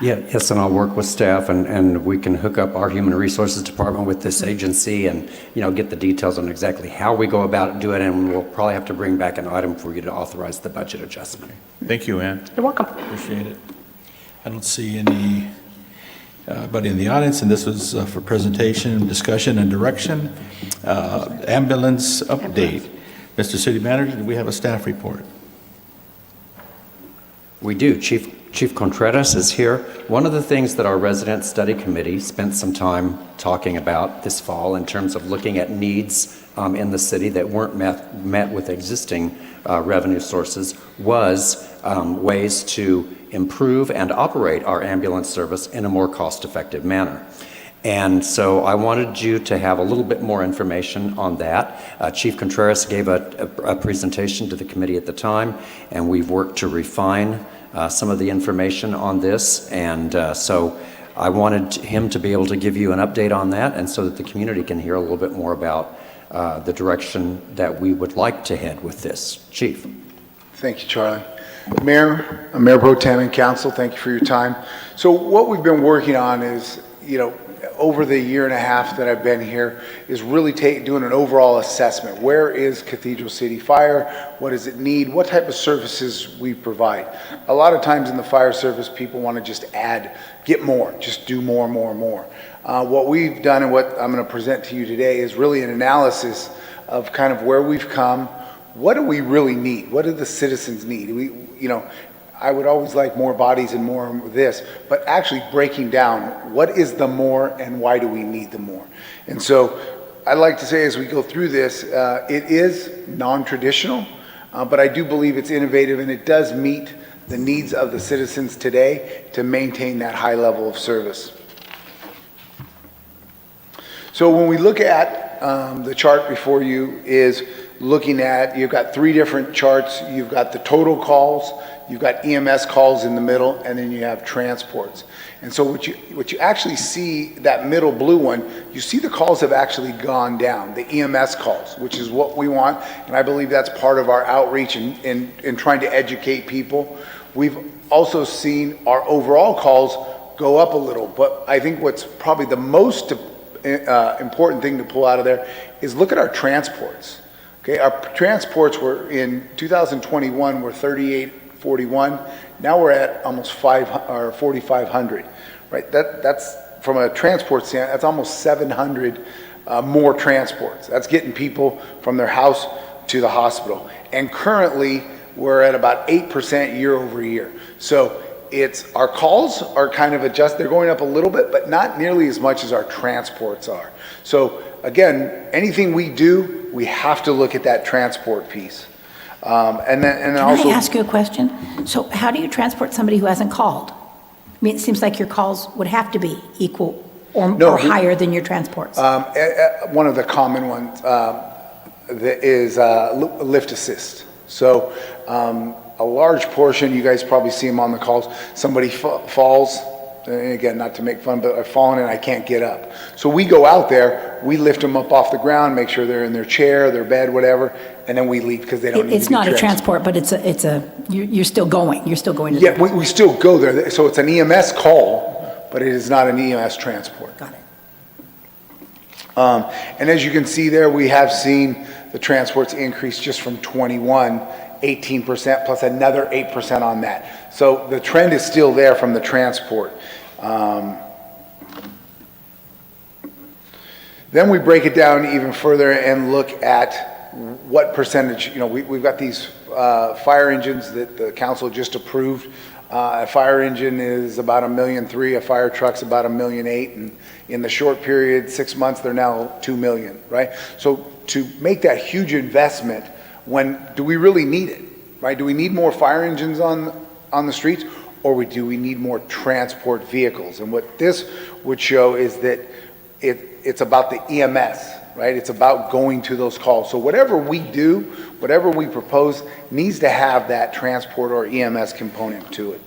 Yes, and I'll work with staff, and we can hook up our Human Resources Department with this agency and, get the details on exactly how we go about doing it, and we'll probably have to bring back an item for you to authorize the budget adjustment. Thank you, Ann. You're welcome. Appreciate it. I don't see anybody in the audience, and this was for presentation, discussion, and direction. Ambulance update. Mr. City Manager, do we have a staff report? We do. Chief Contreras is here. One of the things that our resident study committee spent some time talking about this fall in terms of looking at needs in the city that weren't met with existing revenue sources was ways to improve and operate our ambulance service in a more cost-effective manner. And so I wanted you to have a little bit more information on that. Chief Contreras gave a presentation to the committee at the time, and we've worked to refine some of the information on this. And so I wanted him to be able to give you an update on that, and so that the community can hear a little bit more about the direction that we would like to head with this. Chief. Thank you, Charlie. Mayor Pro Tem and Council, thank you for your time. So what we've been working on is, over the year and a half that I've been here, is really doing an overall assessment. Where is Cathedral City Fire? What does it need? What type of services we provide? A lot of times in the fire service, people want to just get more, just do more. What we've done and what I'm going to present to you today is really an analysis of kind of where we've come. What do we really need? What do the citizens need? I would always like more bodies and more of this, but actually breaking down what is the more and why do we need the more? And so I'd like to say as we go through this, it is non-traditional, but I do believe it's innovative and it does meet the needs of the citizens today to maintain that high level of service. So when we look at the chart before you is looking at, you've got three different charts. You've got the total calls, you've got EMS calls in the middle, and then you have transports. And so what you actually see, that middle blue one, you see the calls have actually gone down, the EMS calls, which is what we want. And I believe that's part of our outreach in trying to educate people. We've also seen our overall calls go up a little, but I think what's probably the most important thing to pull out of there is look at our transports. Okay, our transports were in 2021 were 3841. Now we're at almost 4,500. Right, that's from a transport standpoint. That's almost 700 more transports. That's getting people from their house to the hospital. And currently we're at about 8% year over year. So it's our calls are kind of they're going up a little bit, but not nearly as much as our transports are. So again, anything we do, we have to look at that transport piece. And then also. Can I ask you a question? So how do you transport somebody who hasn't called? I mean, it seems like your calls would have to be equal or higher than your transports. One of the common ones is lift assist. So a large portion, you guys probably see them on the calls, somebody falls, and again, not to make fun, but I've fallen and I can't get up. So we go out there, we lift them up off the ground, make sure they're in their chair, their bed, whatever, and then we leave because they don't need to be It's not a transport, but you're still going. You're still going to Yeah, we still go there. So it's an EMS call, but it is not an EMS transport. Got it. And as you can see there, we have seen the transports increase just from 21, 18% plus another 8% on that. So the trend is still there from the transport. Then we break it down even further and look at what percentage, we've got these fire engines that the council just approved. A fire engine is about $1.3 million, a fire truck's about $1.8 million, and in the short period, 6 months, they're now $2 million, right? So to make that huge investment, do we really need it, right? Do we need more fire engines on the streets, or do we need more transport vehicles? And what this would show is that it's about the EMS, right? It's about going to those calls. So whatever we do, whatever we propose, needs to have that transport or EMS component to it.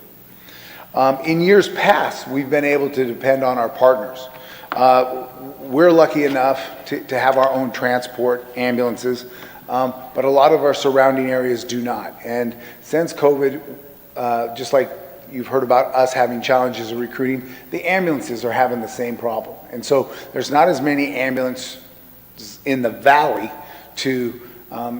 In years past, we've been able to depend on our partners. We're lucky enough to have our own transport ambulances, but a lot of our surrounding areas do not. And since COVID, just like you've heard about us having challenges in recruiting, the ambulances are having the same problem. And so there's not as many ambulances in the valley to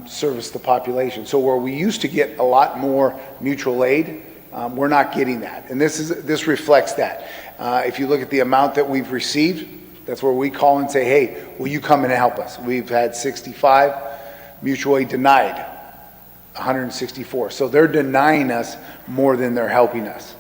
service the population. So where we used to get a lot more mutual aid, we're not getting that. And this reflects that. If you look at the amount that we've received, that's where we call and say, hey, will you come and help us? We've had 65 mutual aid denied, 164. So they're denying us more than they're helping us.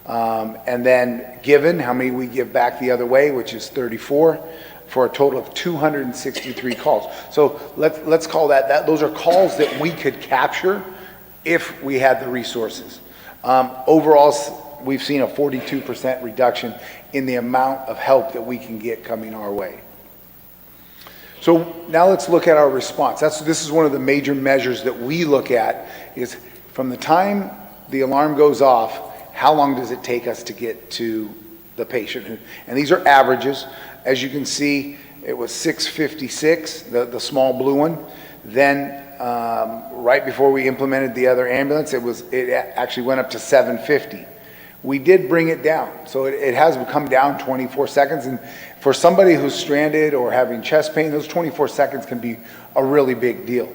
And then given how many we give back the other way, which is 34, for a total of 263 calls. So let's call that those are calls that we could capture if we had the resources. Overall, we've seen a 42% reduction in the amount of help that we can get coming our way. So now let's look at our response. This is one of the major measures that we look at, is from the time the alarm goes off, how long does it take us to get to the patient? And these are averages. As you can see, it was 6:56, the small blue one. Then right before we implemented the other ambulance, it actually went up to 7:50. We did bring it down, so it has come down 24 seconds. And for somebody who's stranded or having chest pain, those 24 seconds can be a really big deal.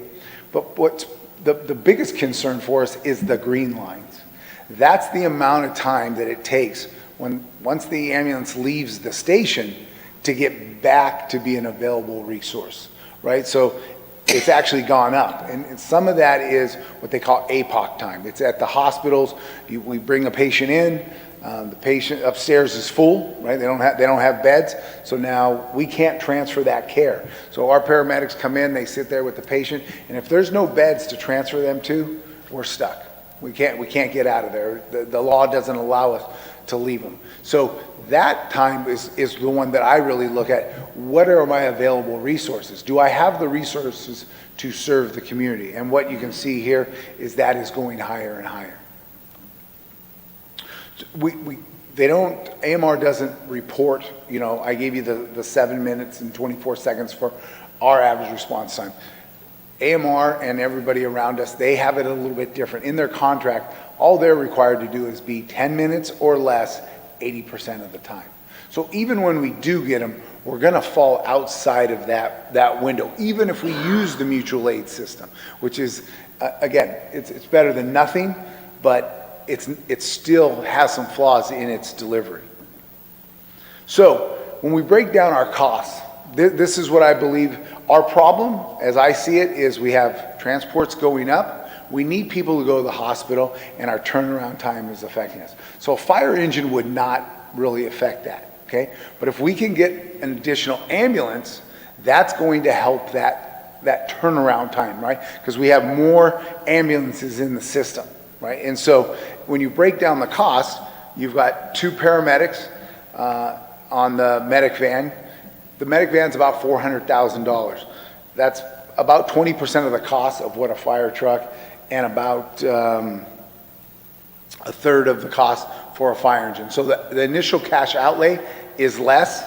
But what's the biggest concern for us is the green lines. That's the amount of time that it takes once the ambulance leaves the station to get back to be an available resource, right? So it's actually gone up. And some of that is what they call APOC time. It's at the hospitals. We bring a patient in, the patient upstairs is full, right? They don't have beds. So now we can't transfer that care. So our paramedics come in, they sit there with the patient, and if there's no beds to transfer them to, we're stuck. We can't get out of there. The law doesn't allow us to leave them. So that time is the one that I really look at. What are my available resources? Do I have the resources to serve the community? And what you can see here is that is going higher and higher. AMR doesn't report, I gave you the 7 minutes and 24 seconds for our average response time. AMR and everybody around us, they have it a little bit different. In their contract, all they're required to do is be 10 minutes or less 80% of the time. So even when we do get them, we're going to fall outside of that window, even if we use the mutual aid system, which is, again, it's better than nothing, but it still has some flaws in its delivery. So when we break down our costs, this is what I believe our problem, as I see it, is we have transports going up. We need people to go to the hospital, and our turnaround time is affecting us. So a fire engine would not really affect that, okay? But if we can get an additional ambulance, that's going to help that turnaround time, right? Because we have more ambulances in the system, right? And so when you break down the cost, you've got 2 paramedics on the medic van. The medic van's about $400,000. That's about 20% of the cost of what a fire truck, and about a third of the cost for a fire engine. So the initial cash outlay is less.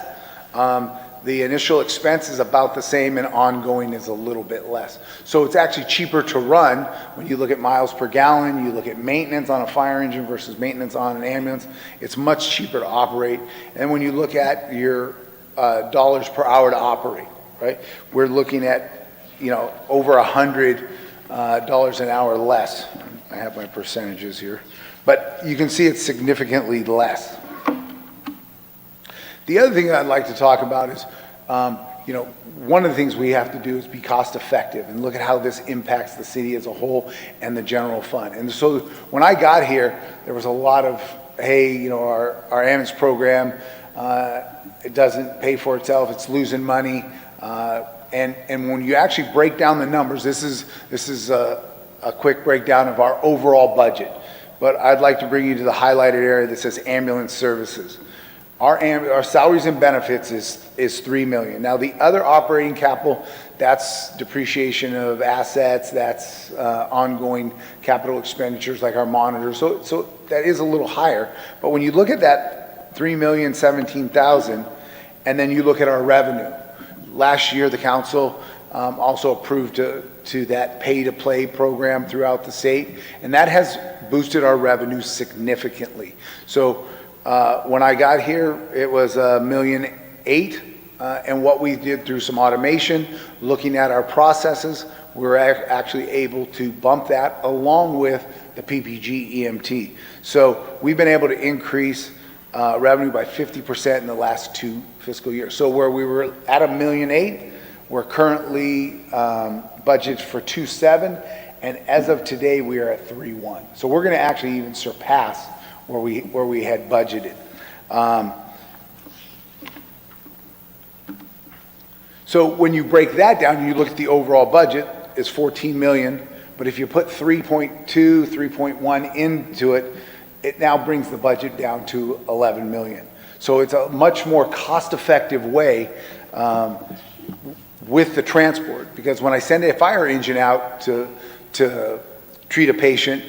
The initial expense is about the same, and ongoing is a little bit less. So it's actually cheaper to run when you look at miles per gallon, you look at maintenance on a fire engine versus maintenance on an ambulance. It's much cheaper to operate. And when you look at your dollars per hour to operate, right? We're looking at, over $100 an hour less. I have my percentages here, but you can see it's significantly less. The other thing I'd like to talk about is, You know, one of the things we have to do is be cost effective and look at how this impacts the city as a whole and the general fund. And so when I got here, there was a lot of, hey, you know, our ambulance program, it doesn't pay for itself, it's losing money. And when you actually break down the numbers, this is a quick breakdown of our overall budget. But I'd like to bring you to the highlighted area that says ambulance services. Our salaries and benefits is $3 million. Now, the other operating capital, that's depreciation of assets, that's ongoing capital expenditures like our monitors. So that is a little higher. But when you look at that $3,017,000, and then you look at our revenue, last year the council also approved to that pay-to-play program throughout the state, and that has boosted our revenue significantly. So when I got here, it was $1.8 million, and what we did through some automation, looking at our processes, we were actually able to bump that along with the PPG EMT. So we've been able to increase revenue by 50% in the last 2 fiscal years. So where we were at $1.8 million, we're currently budgeted for $2.7 million, and as of today, we are at $3.1 million. So we're going to actually even surpass where we had budgeted. So when you break that down and you look at the overall budget, it's $14 million, but if you put 3.1 into it, it now brings the budget down to $11 million. So it's a much more cost-effective way with the transport, because when I send a fire engine out to treat a patient,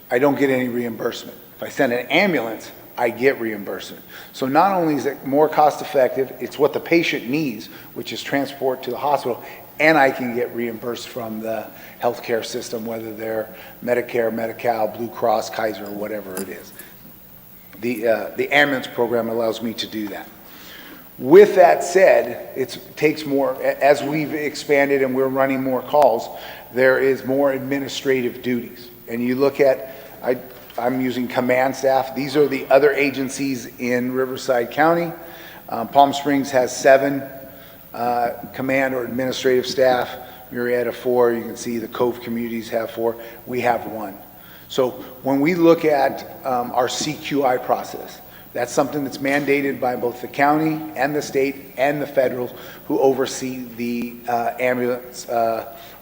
I don't get any reimbursement. If I send an ambulance, I get reimbursement. So not only is it more cost-effective, it's what the patient needs, which is transport to the hospital, and I can get reimbursed from the healthcare system, whether they're Medicare, Medi-Cal, Blue Cross, Kaiser, or whatever it is. The ambulance program allows me to do that. With that said, it takes more, as we've expanded and we're running more calls, there is more administrative duties. And you look at, I'm using command staff. These are the other agencies in Riverside County. Palm Springs has 7 command or administrative staff. Murrieta 4. You can see the Cove communities have 4. We have 1. So when we look at our CQI process, that's something that's mandated by both the county and the state and the federal who oversee the ambulance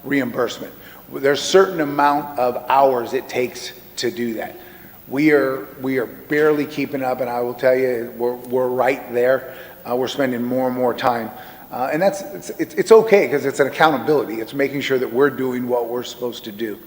reimbursement. There's a certain amount of hours it takes to do that. We are barely keeping up, and I will tell you, we're right there. We're spending more and more time. And it's okay, because it's an accountability. It's making sure that we're doing what we're supposed to do.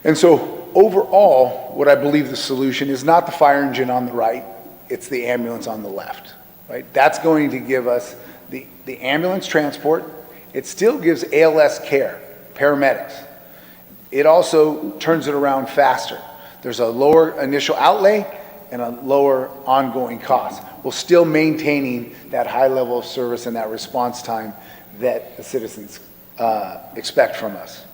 And so overall, what I believe the solution is not the fire engine on the right, it's the ambulance on the left, right? That's going to give us the ambulance transport. It still gives ALS care, paramedics. It also turns it around faster. There's a lower initial outlay and a lower ongoing cost, while still maintaining that high level of service and that response time that the citizens expect from us.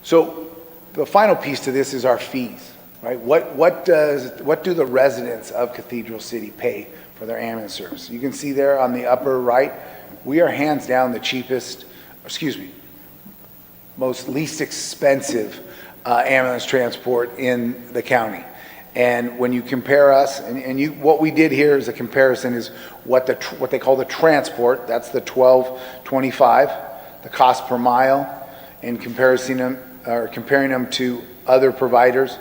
So the final piece to this is our fees, right? What do the residents of Cathedral City pay for their ambulance service? You can see there on the upper right, we are hands down the cheapest, most least expensive ambulance transport in the county. And when you compare us, what we did here is a comparison is what they call the transport, that's the $12.25, the cost per mile, and comparing them to other providers,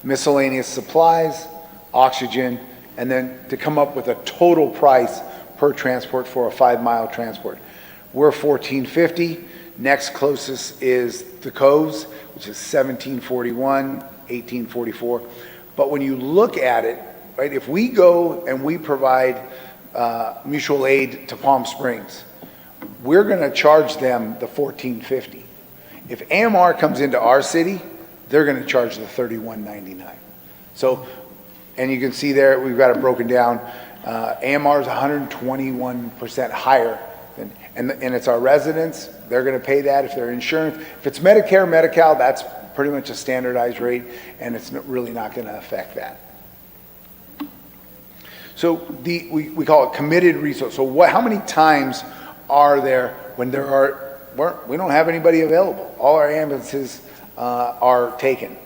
miscellaneous supplies, oxygen, and then to come up with a total price per transport for a 5-mile transport. We're $14.50. Next closest is the Coves, which is $17.41, $18.44. But when you look at it, right, if we go and we provide mutual aid to Palm Springs, we're going to charge them the $14.50. If AMR comes into our city, they're going to charge the $31.99. So, and you can see there, we've got it broken down. AMR is 121% higher than, and it's our residents. They're going to pay that if they're insurance. If it's Medicare, Medi-Cal, that's pretty much a standardized rate, and it's really not going to affect that. So we call it committed resource. So how many times are there when we don't have anybody available? All our ambulances are taken.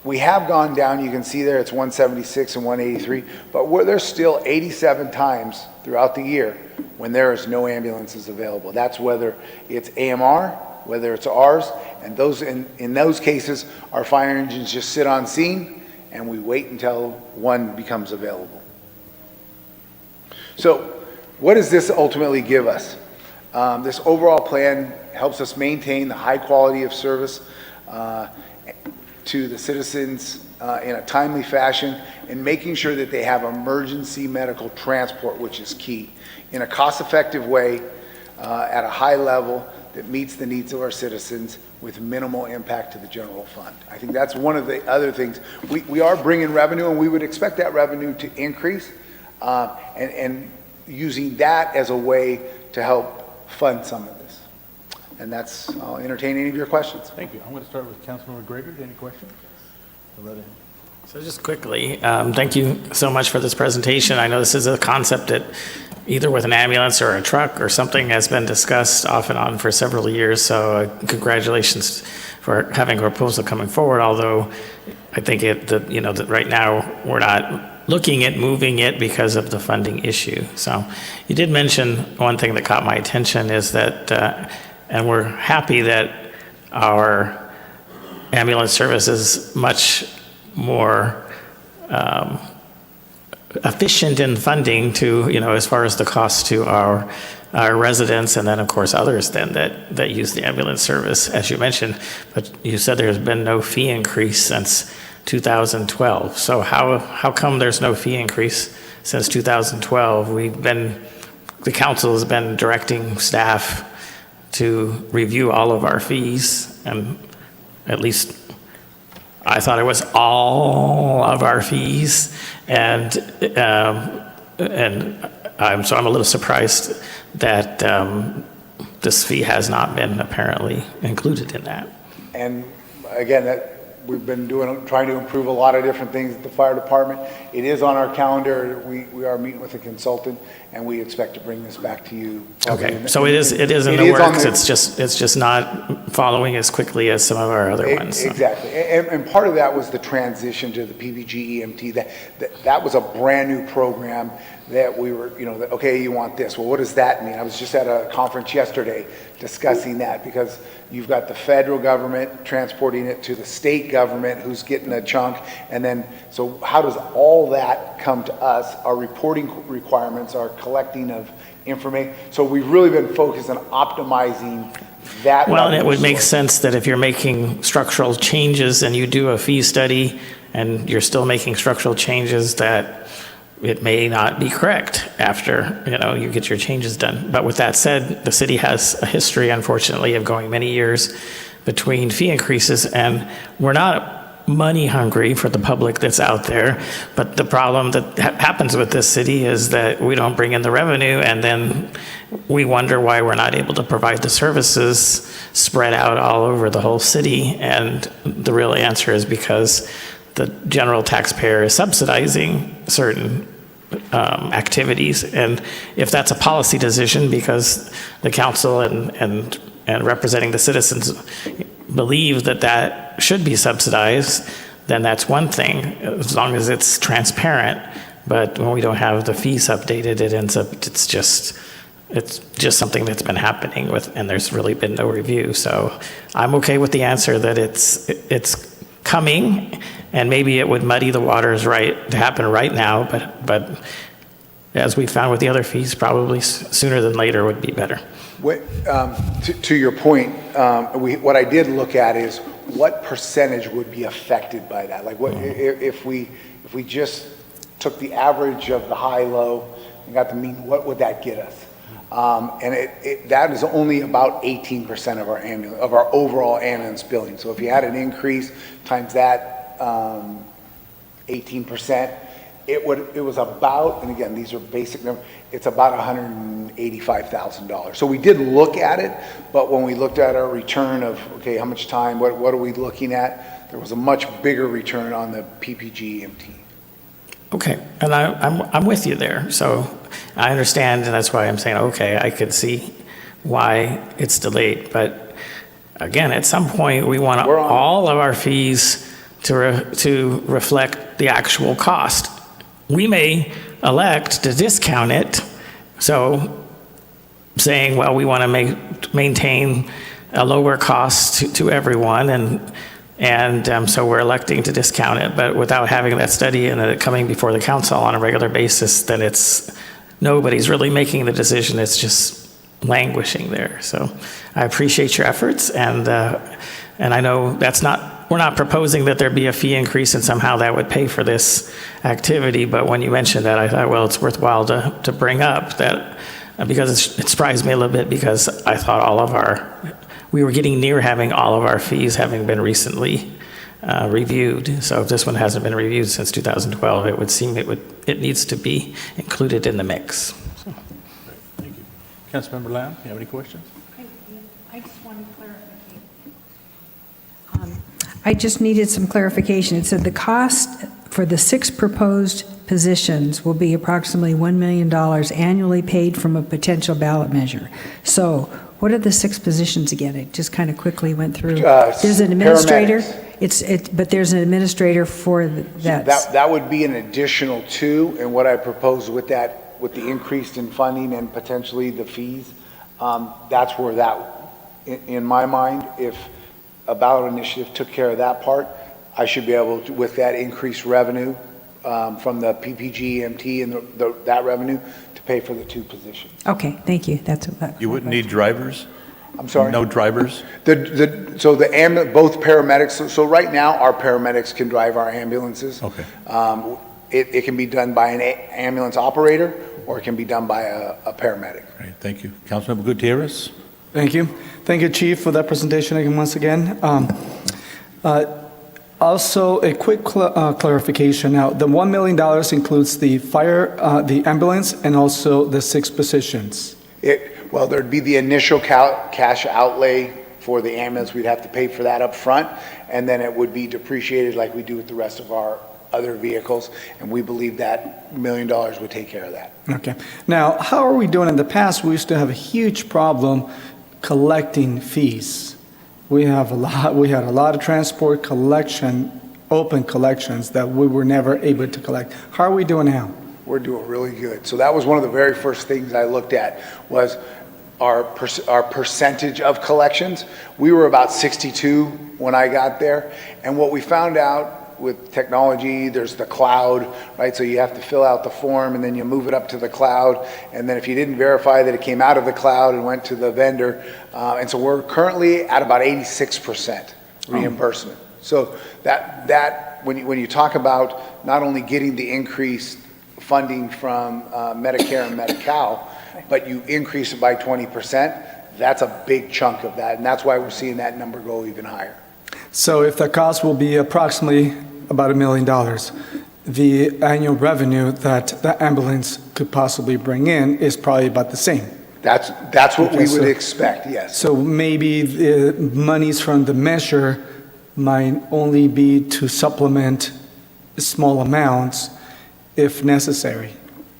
We have gone down, you can see there, it's 176 and 183, but there's still 87 times throughout the year when there is no ambulances available. That's whether it's AMR, whether it's ours, and in those cases, our fire engines just sit on scene and we wait until one becomes available. So what does this ultimately give us? This overall plan helps us maintain the high quality of service to the citizens in a timely fashion, and making sure that they have emergency medical transport, which is key, in a cost-effective way at a high level that meets the needs of our citizens with minimal impact to the general fund. I think that's one of the other things. We are bringing revenue, and we would expect that revenue to increase, and using that as a way to help fund some of this. And I'll entertain any of your questions. Thank you. I'm going to start with Councilmember Gregor. Any questions? Go right ahead. So just quickly, thank you so much for this presentation. I know this is a concept that either with an ambulance or a truck or something has been discussed off and on for several years. So congratulations for having a proposal coming forward. Although I think that right now we're not looking at moving it because of the funding issue. So you did mention one thing that caught my attention is that, and we're happy that our ambulance service is much more efficient in funding to, as far as the cost to our residents, and then of course others then that use the ambulance service, as you mentioned. But you said there's been no fee increase since 2012. So how come there's no fee increase since 2012? The council has been directing staff to review all of our fees, and at least I thought it was all of our fees, and so I'm a little surprised that this fee has not been apparently included in that. And again, we've been trying to improve a lot of different things at the fire department. It is on our calendar. We are meeting with a consultant, and we expect to bring this back to you. Okay, so it is in the works. It's just not following as quickly as some of our other ones. So. Exactly, and part of that was the transition to the PPG EMT. That was a brand new program that we were, okay, you want this. Well, what does that mean? I was just at a conference yesterday discussing that, because you've got the federal government transporting it to the state government, who's getting a chunk, and then, so how does all that come to us? Our reporting requirements, our collecting of information. So we've really been focused on optimizing that. Well, and it would make sense that if you're making structural changes and you do a fee study and you're still making structural changes, that it may not be correct after, you get your changes done. But with that said, the city has a history, unfortunately, of going many years between fee increases, and we're not money hungry for the public that's out there. But the problem that happens with this city is that we don't bring in the revenue, and then we wonder why we're not able to provide the services spread out all over the whole city. And the real answer is because the general taxpayer is subsidizing certain activities. And if that's a policy decision because the council and representing the citizens believe that should be subsidized, then that's one thing, as long as it's transparent. But when we don't have the fees updated, it's just something that's been happening and there's really been no review. So I'm okay with the answer that it's coming, and maybe it would muddy the waters to happen right now, but as we found with the other fees, probably sooner than later would be better. To your point, what I did look at is what percentage would be affected by that. Like, if we just took the average of the high-low and got the mean, what would that get us? And that is only about 18% of our overall ambulance billing. So if you had an increase times that 18%, it was about, and again, these are basic numbers, it's about $185,000. So we did look at it, but when we looked at our return of, okay, how much time, what are we looking at? There was a much bigger return on the PPG EMT. Okay, and I'm with you there. So I understand, and that's why I'm saying, okay, I could see why it's delayed. But again, at some point, we want all of our fees to reflect the actual cost. We may elect to discount it, so saying, well, we want to maintain a lower cost to everyone, and so we're electing to discount it, but without having that study and it coming before the council on a regular basis, then nobody's really making the decision, it's just languishing there. So I appreciate your efforts, and I know we're not proposing that there be a fee increase and somehow that would pay for this activity, but when you mentioned that, I thought, well, it's worthwhile to bring up that, because it surprised me a little bit, because I thought we were getting near having all of our fees having been recently reviewed. So if this one hasn't been reviewed since 2012, it would seem it needs to be included in the mix. Thank you. Councilmember Lamb, you have any questions? I just wanted clarification. I just needed some clarification. It said the cost for the 6 proposed positions will be approximately $1 million annually paid from a potential ballot measure. So what are the 6 positions again? It just kind of quickly went through. There's an administrator. But there's an administrator for that. That would be an additional 2, and what I propose with that, with the increase in funding and potentially the fees, that's where that, in my mind, if a ballot initiative took care of that part, I should be able to, with that increased revenue from the PPG, MT, and that revenue, to pay for the 2 positions. Okay, thank you. You wouldn't need drivers? I'm sorry? No drivers? So both paramedics, so right now, our paramedics can drive our ambulances. Okay. It can be done by an ambulance operator, or it can be done by a paramedic. Great, thank you. Councilmember Gutierrez? Thank you. Thank you, Chief, for that presentation again, once again. Also, a quick clarification. Now, the $1 million includes the the ambulance, and also the 6 positions. Well, there'd be the initial cash outlay for the ambulance. We'd have to pay for that up front, and then it would be depreciated like we do with the rest of our other vehicles, and we believe that $1 million would take care of that. Okay. Now, how are we doing? In the past, we used to have a huge problem collecting fees. We had a lot of transport open collections that we were never able to collect. How are we doing now? We're doing really good. So that was one of the very first things I looked at, was our percentage of collections. We were about 62 when I got there, and what we found out with technology, there's the cloud, right? So you have to fill out the form, and then you move it up to the cloud, and then if you didn't verify that it came out of the cloud and went to the vendor, and so we're currently at about 86% reimbursement. So that when you talk about not only getting the increased funding from Medicare and Medi-Cal, but you increase it by 20%, that's a big chunk of that, and that's why we're seeing that number go even higher. So if the cost will be approximately about $1 million, the annual revenue that the ambulance could possibly bring in is probably about the same. That's what we would expect, yes. So maybe the monies from the measure might only be to supplement small amounts if necessary.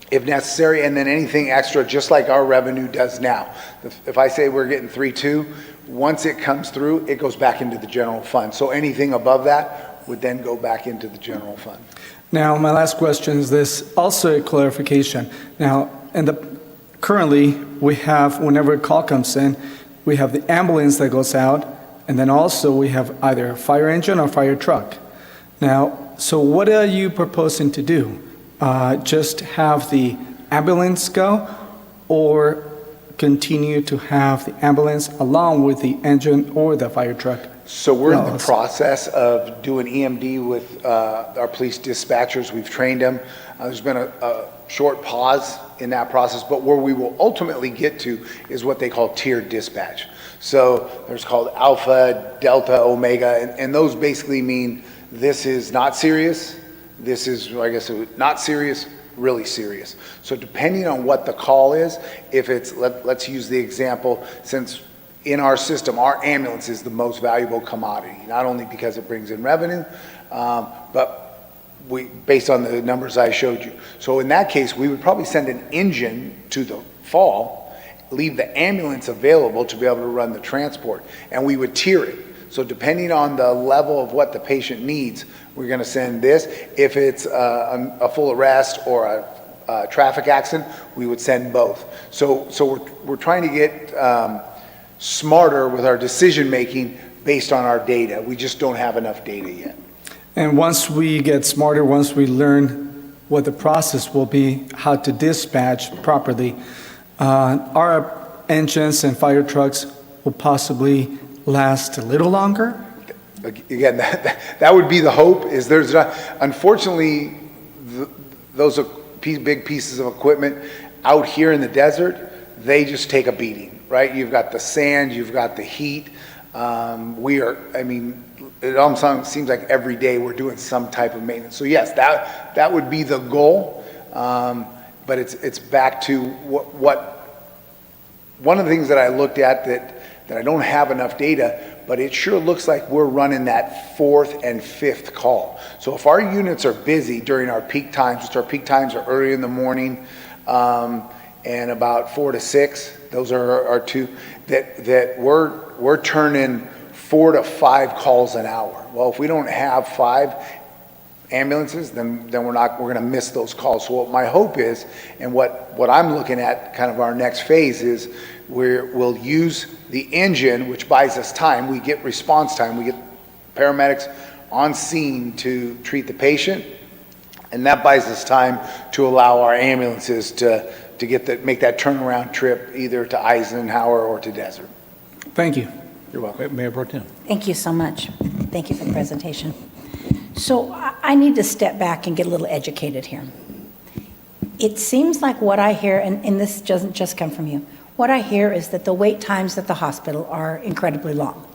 If necessary, and then anything extra, just like our revenue does now. If I say we're getting 3.2, once it comes through, it goes back into the general fund. So anything above that would then go back into the general fund. Now, my last question is this, also a clarification. Now, currently, we have, whenever a call comes in, we have the ambulance that goes out, and then also we have either a fire engine or fire truck. Now, so what are you proposing to do? Just have the ambulance go, or continue to have the ambulance along with the engine or the fire truck? So we're in the process of doing EMD with our police dispatchers. We've trained them. There's been a short pause in that process, but where we will ultimately get to is what they call tiered dispatch. So there's called Alpha, Delta, Omega, and those basically mean this is not serious, this is, I guess, not serious, really serious. So depending on what the call is, if it's, let's use the example, since in our system, our ambulance is the most valuable commodity, not only because it brings in revenue, but based on the numbers I showed you. So in that case, we would probably send an engine to the fall, leave the ambulance available to be able to run the transport, and we would tier it. So depending on the level of what the patient needs, we're going to send this. If it's a full arrest or a traffic accident, we would send both. So we're trying to get smarter with our decision making based on our data. We just don't have enough data yet. And once we get smarter, once we learn what the process will be, how to dispatch properly, our engines and fire trucks will possibly last a little longer. Again, that would be the hope. Is there's not, unfortunately, those are big pieces of equipment out here in the desert. They just take a beating, right? You've got the sand, you've got the heat. It almost seems like every day we're doing some type of maintenance. So yes, that would be the goal. But it's back to what one of the things that I looked at that I don't have enough data, but it sure looks like we're running that 4th and 5th call. So if our units are busy during our peak times, which our peak times are early in the morning, and about 4 to 6, those are our two, that we're turning 4 to 5 calls an hour. Well, if we don't have 5 ambulances, then we're going to miss those calls. So what my hope is, and what I'm looking at, kind of our next phase is, we'll use the engine, which buys us time. We get response time. We get paramedics on scene to treat the patient, and that buys us time to allow our ambulances to make that turnaround trip either to Eisenhower or to Desert. Thank you. You're welcome. Mayor Pro Tem. Thank you so much. Thank you for the presentation. So I need to step back and get a little educated here. It seems like what I hear, and this doesn't just come from you, what I hear is that the wait times at the hospital are incredibly long.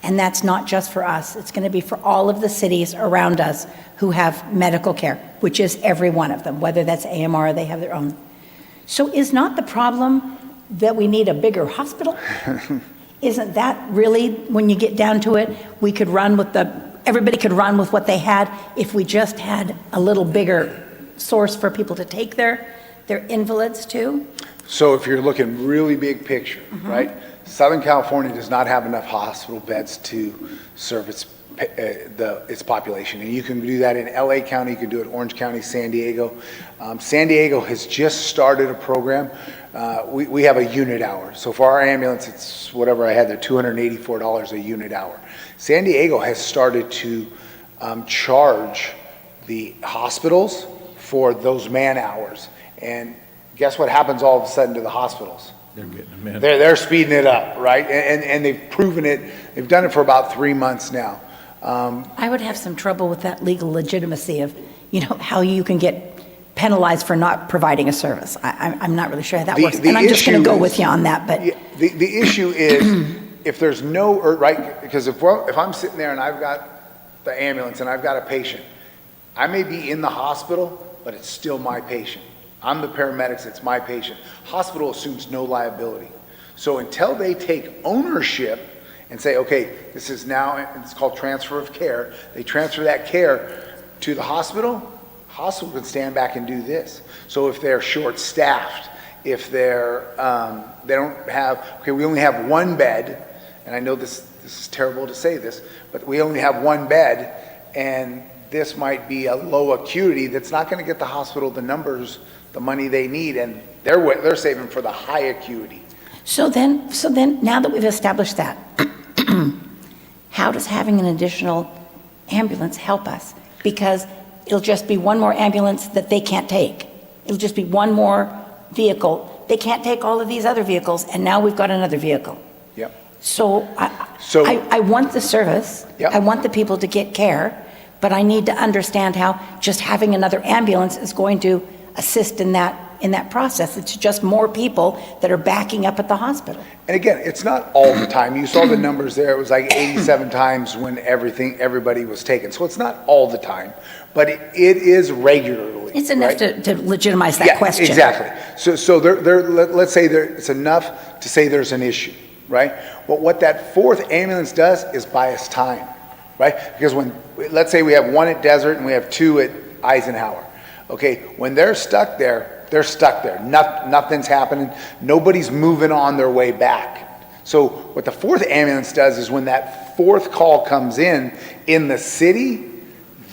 And that's not just for us. It's going to be for all of the cities around us who have medical care, which is every one of them, whether that's AMR or they have their own. So is not the problem that we need a bigger hospital? Isn't that really, when you get down to it, everybody could run with what they had if we just had a little bigger source for people to take their invalids to? So if you're looking really big picture, right? Southern California does not have enough hospital beds to serve its population. And you can do that in LA County, you can do it in Orange County, San Diego. San Diego has just started a program. We have a unit hour. So for our ambulance, it's whatever I had there, $284 a unit hour. San Diego has started to charge the hospitals for those man hours. And guess what happens all of a sudden to the hospitals? They're getting them in. They're speeding it up, right? And they've proven it. They've done it for about 3 months now. I would have some trouble with that legal legitimacy of, how you can get penalized for not providing a service. I'm not really sure how that works. And I'm just going to go with you on that. But the issue is if there's no, right, because if I'm sitting there and I've got the ambulance and I've got a patient, I may be in the hospital, but it's still my patient. I'm the paramedics, it's my patient. Hospital assumes no liability. So until they take ownership and say, okay, this is now, it's called transfer of care, they transfer that care to the hospital can stand back and do this. So if they're short-staffed, if they don't have, okay, we only have 1 bed, and I know this is terrible to say this, but we only have 1 bed, and this might be a low acuity that's not going to get the hospital the money they need, and they're saving for the high acuity. so then, now that we've established that, how does having an additional ambulance help us? Because it'll just be 1 more ambulance that they can't take. It'll just be 1 more vehicle. They can't take all of these other vehicles, and now we've got another vehicle. Yep. So I want the service. Yep. I want the people to get care, but I need to understand how just having another ambulance is going to assist in that process. It's just more people that are backing up at the hospital. And again, it's not all the time. You saw the numbers there. It was like 87 times when everybody was taken. So it's not all the time, but it is regularly. It's enough right? to legitimize that question. Exactly. So let's say it's enough to say there's an issue, right? But what that 4th ambulance does is buy us time. right? Because let's say we have one at Desert and we have two at Eisenhower. Okay, when they're stuck there, they're stuck there. Nothing's happening. Nobody's moving on their way back. So what the 4th ambulance does is when that 4th call comes in the city,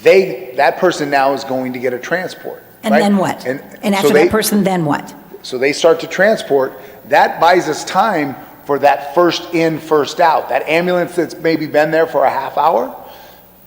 that person now is going to get a transport. And right? then what? And after so that person, then what? So they start to transport. That buys us time for that first in, first out. That ambulance that's maybe been there for a half hour,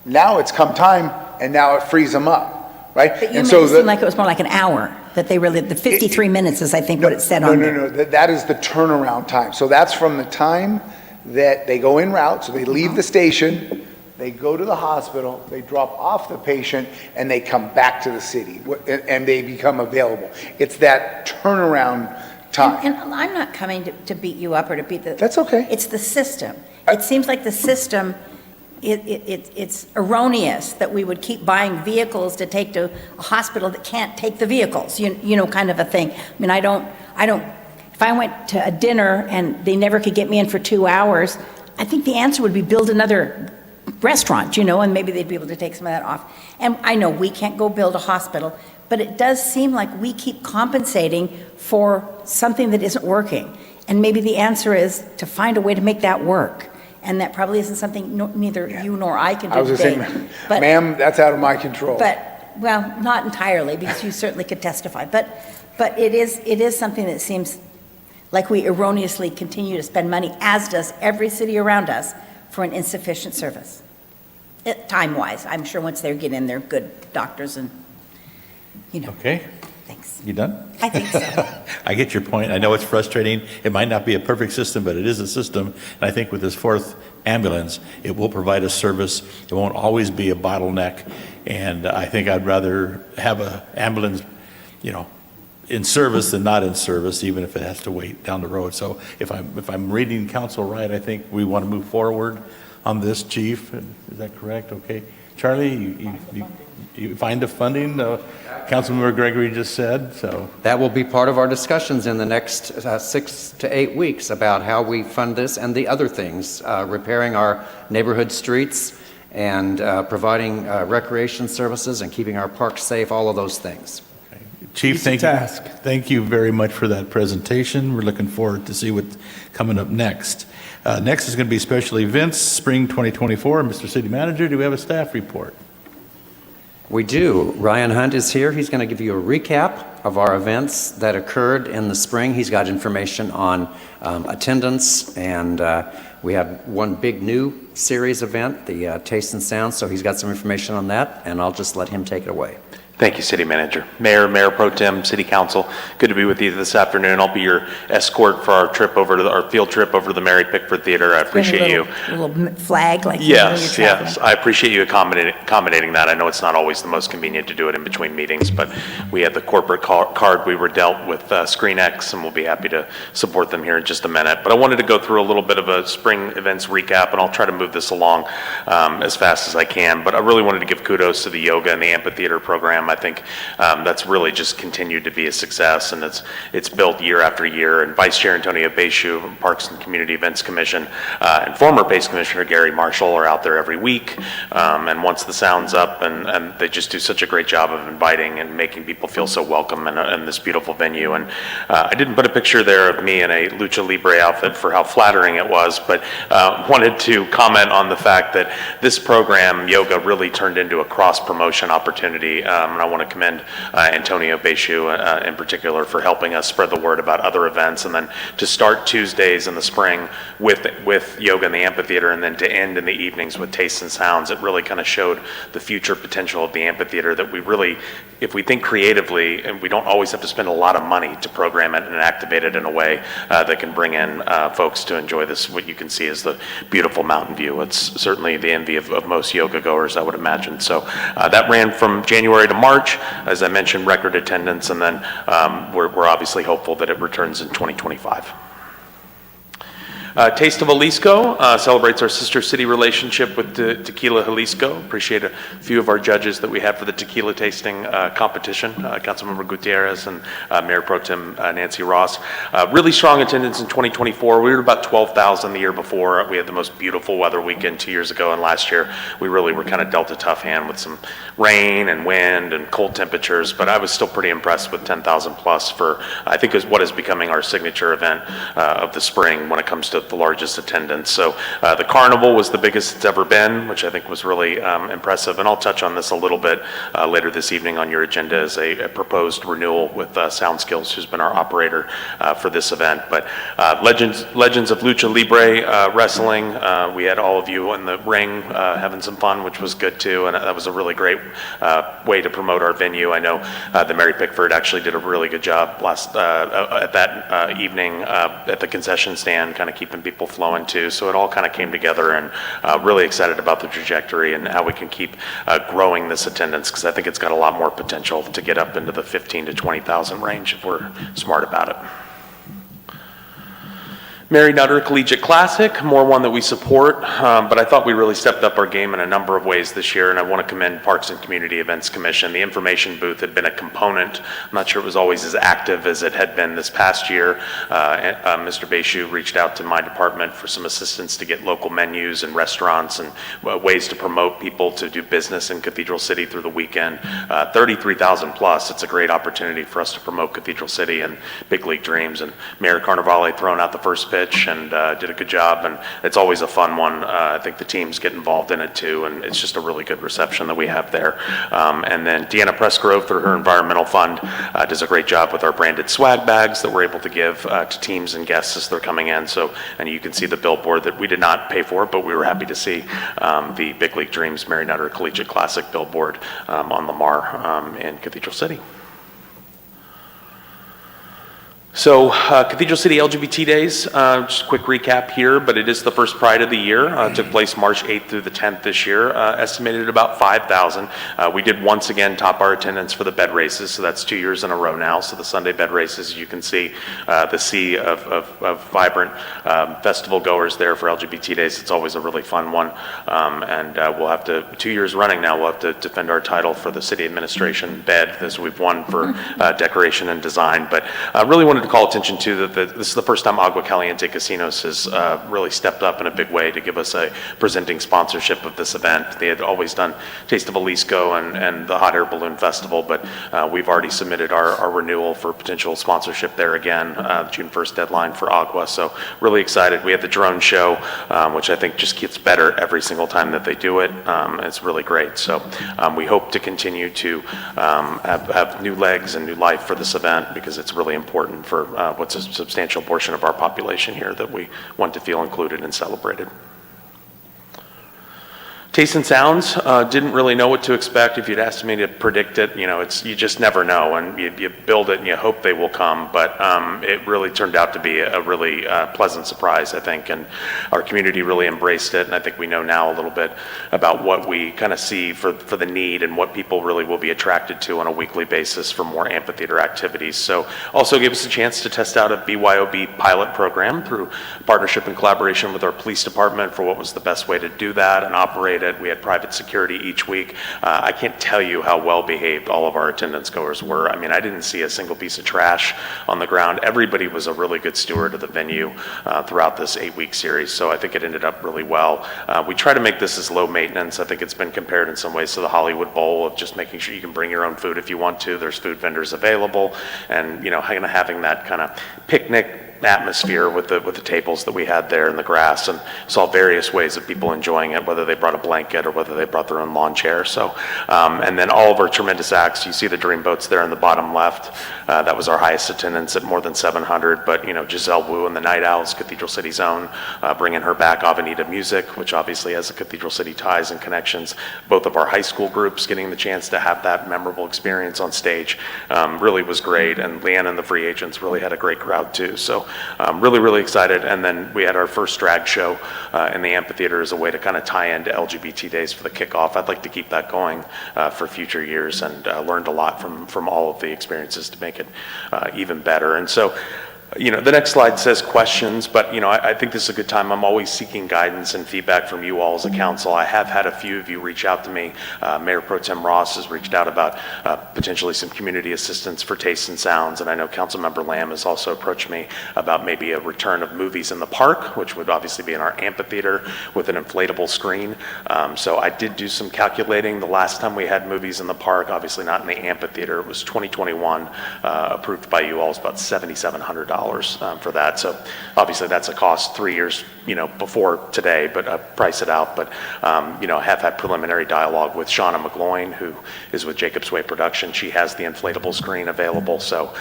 now it's come time, and now it frees them up. Right? But you made it seem like it was more like an hour, that they really, the 53 minutes is, I think, what it said on there. No. That is the turnaround time. So that's from the time that they go en route, so they leave the station, they go to the hospital, they drop off the patient, and they come back to the city, and they become available. It's that turnaround time. And I'm not coming to beat you up or to beat the... That's okay. It's the system. It seems like the system, it's erroneous that we would keep buying vehicles to take to a hospital that can't take the vehicles, you know, kind of a thing. I mean, I don't, if I went to a dinner and they never could get me in for 2 hours, I think the answer would be build another restaurant, you know, and maybe they'd be able to take some of that off. And I know we can't go build a hospital, but it does seem like we keep compensating for something that isn't working. And maybe the answer is to find a way to make that work. And that probably isn't something neither you nor I can do I was today. going to say, But- ma'am, that's out of my control. But, well, not entirely, because you certainly could testify. But it is something that seems like we erroneously continue to spend money, as does every city around us, for an insufficient service. Time-wise, I'm sure once they get in, they're good doctors and, you know. Okay, Thanks. you done? I think so. I get your point. I know it's frustrating. It might not be a perfect system, but it is a system. And I think with this 4th ambulance, it will provide a service. It won't always be a bottleneck. And I think I'd rather have an ambulance, you know, in service than not in service, even if it has to wait down the road. So if I'm reading council right, I think we want to move forward on this, Chief. Is that correct? Okay. Charlie, you find the funding, Councilmember Gregory just said, so. That will be part of our discussions in the next 6 to 8 weeks about how we fund this and the other things, repairing our neighborhood streets and providing recreation services and keeping our parks safe, all of those things. Chief, thank you very much for that presentation. We're looking forward to see what's coming up next. Next is going to be special events, spring 2024. Mr. City Manager, do we have a staff report? We do. Ryan Hunt is here. He's going to give you a recap of our events that occurred in the spring. He's got information on attendance, and we have one big new series event, the Taste and Sound, so he's got some information on that, and I'll just let him take it away. Thank you, City Manager. Mayor Pro Tem, City Council, good to be with you this afternoon. I'll be your escort for our trip over to our field trip over to the Mary Pickford Theater. I appreciate you. A little flag like Yes, you're traveling. yes. I appreciate you accommodating that. I know it's not always the most convenient to do it in between meetings, but we had the corporate card we were dealt with ScreenX, and we'll be happy to support them here in just a minute. But I wanted to go through a little bit of a spring events recap, and I'll try to move this along as fast as I can. But I really wanted to give kudos to the yoga and the amphitheater program. I think that's really just continued to be a success, and it's built year after year. And Vice Chair Antonio Beishu from Parks and Community Events Commission and former PACE Commissioner Gary Marshall are out there every week. And once the sound's up, and they just do such a great job of inviting and making people feel so welcome in this beautiful venue. And I didn't put a picture there of me in a Lucha Libre outfit for how flattering it was, but wanted to comment on the fact that this program, yoga, really turned into a cross-promotion opportunity. And I want to commend Antonio Beishu in particular for helping us spread the word about other events, and then to start Tuesdays in the spring with yoga in the amphitheater, and then to end in the evenings with Tastes and Sounds. It really kind of showed the future potential of the amphitheater, that we really, if we think creatively, and we don't always have to spend a lot of money to program it and activate it in a way that can bring in folks to enjoy this, what you can see is the beautiful mountain view. It's certainly the envy of most yoga goers, I would imagine. So that ran from January to March. As I mentioned, record attendance, and then we're obviously hopeful that it returns in 2025. Taste of Jalisco celebrates our sister city relationship with Tequila Jalisco. Appreciate a few of our judges that we had for the tequila tasting competition, Councilmember Gutierrez and Mayor Pro Tem Nancy Ross. Really strong attendance in 2024. We were about 12,000 the year before. We had the most beautiful weather weekend 2 years ago, and last year we really were kind of dealt a tough hand with some rain and wind and cold temperatures, but I was still pretty impressed with 10,000 plus for, I think, is what is becoming our signature event of the spring when it comes to the largest attendance. So the carnival was the biggest it's ever been, which I think was really impressive. And I'll touch on this a little bit later this evening on your agenda as a proposed renewal with Sound Skills, who's been our operator for this event. But Legends of Lucha Libre Wrestling, we had all of you in the ring having some fun, which was good too. And that was a really great way to promote our venue. I know that Mary Pickford actually did a really good job last at that evening at the concession stand, kind of keeping people flowing too. So it all kind of came together, and really excited about the trajectory and how we can keep growing this attendance, because I think it's got a lot more potential to get up into the 15 to 20,000 range if we're smart about it. Mary Nutter Collegiate Classic, more one that we support, but I thought we really stepped up our game in a number of ways this year, and I want to commend Parks and Community Events Commission. The information booth had been a component. I'm not sure it was always as active as it had been this past year. Mr. Baishu reached out to my department for some assistance to get local menus and restaurants and ways to promote people to do business in Cathedral City through the weekend. 33,000 plus, it's a great opportunity for us to promote Cathedral City and Big League Dreams, and Mayor Carnevale thrown out the first pitch and did a good job, and it's always a fun one. I think the teams get involved in it too, and it's just a really good reception that we have there. And then Deanna Pressgrove, through her environmental fund, does a great job with our branded swag bags that we're able to give to teams and guests as they're coming in. So, and you can see the billboard that we did not pay for, but we were happy to see the Big League Dreams Mary Nutter Collegiate Classic billboard on Lamar in Cathedral City. So Cathedral City LGBT Days, just a quick recap here, but it is the first Pride of the year. Took place March 8th through the 10th this year, estimated at about 5,000. We did once again top our attendance for the bed races, so that's 2 years in a row now. So the Sunday bed races, you can see the sea of vibrant festival goers there for LGBT Days. It's always a really fun one. And we'll have to, 2 years running now, we'll have to defend our title for the city administration bed, as we've won for decoration and design. But really wanted to call attention to that this is the first time Agua Caliente Casinos has really stepped up in a big way to give us a presenting sponsorship of this event. They had always done Taste of Jalisco and the Hot Air Balloon Festival, but we've already submitted our renewal for potential sponsorship there again, June 1st deadline for Agua. So really excited. We had the drone show, which I think just gets better every single time that they do it. It's really great. So we hope to continue to have new legs and new life for this event, because it's really important for what's a substantial portion of our population here that we want to feel included and celebrated. Tastes and Sounds, didn't really know what to expect. If you'd asked me to predict it, you know, you just never know, and you build it and you hope they will come, but it really turned out to be a really pleasant surprise, I think, and our community really embraced it, and I think we know now a little bit about what we kind of see for the need and what people really will be attracted to on a weekly basis for more amphitheater activities. So also gave us a chance to test out a BYOB pilot program through partnership and collaboration with our police department for what was the best way to do that and operate it. We had private security each week. I can't tell you how well behaved all of our attendance goers were. I mean, I didn't see a single piece of trash on the ground. Everybody was a really good steward of the venue throughout this 8-week series, so I think it ended up really well. We try to make this as low maintenance. I think it's been compared in some ways to the Hollywood Bowl, of just making sure you can bring your own food if you want to. There's food vendors available, and you know, having that kind of picnic atmosphere with the tables that we had there in the grass, and saw various ways of people enjoying it, whether they brought a blanket or whether they brought their own lawn chair. So, and then all of our tremendous acts, you see the dream boats there in the bottom left. That was our highest attendance at more than 700, but you know, Giselle Wu and the Night Owls, Cathedral City's own, bringing her back, Avenida Music, which obviously has a Cathedral City ties and connections. Both of our high school groups getting the chance to have that memorable experience on stage really was great, and Leanne and the Free Agents really had a great crowd too. So really, really excited. And then we had our first drag show in the amphitheater as a way to kind of tie into LGBT Days for the kickoff. I'd like to keep that going for future years, and learned a lot from all of the experiences to make it even better. And so The next slide says questions, but, I think this is a good time. I'm always seeking guidance and feedback from you all as a council. I have had a few of you reach out to me. Mayor Pro Tem Ross has reached out about potentially some community assistance for Tastes and Sounds, and I know Councilmember Lamb has also approached me about maybe a return of movies in the park, which would obviously be in our amphitheater with an inflatable screen. So I did do some calculating. The last time we had movies in the park, obviously not in the amphitheater, it was 2021, approved by you all. It was about $7,700 for that. So obviously that's a cost 3 years, before today, but price it out. But, have had preliminary dialogue with Shauna McGloin, who is with Jacob's Way Production. She has the inflatable screen available. So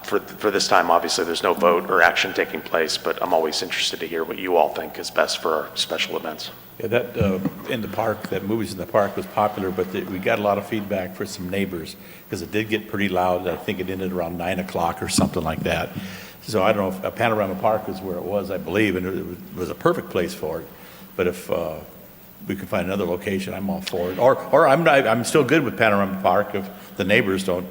for this time, obviously there's no vote or action taking place, but I'm always interested to hear what you all think is best for our special events. Yeah, that in the park, that Movies in the Park was popular, but we got a lot of feedback for some neighbors because it did get pretty loud. I think it ended around 9 o'clock or something like that. So I don't know if Panorama Park is where it was, I believe, and it was a perfect place for it. But if we can find another location, I'm all for it. Or I'm still good with Panorama Park if the neighbors don't.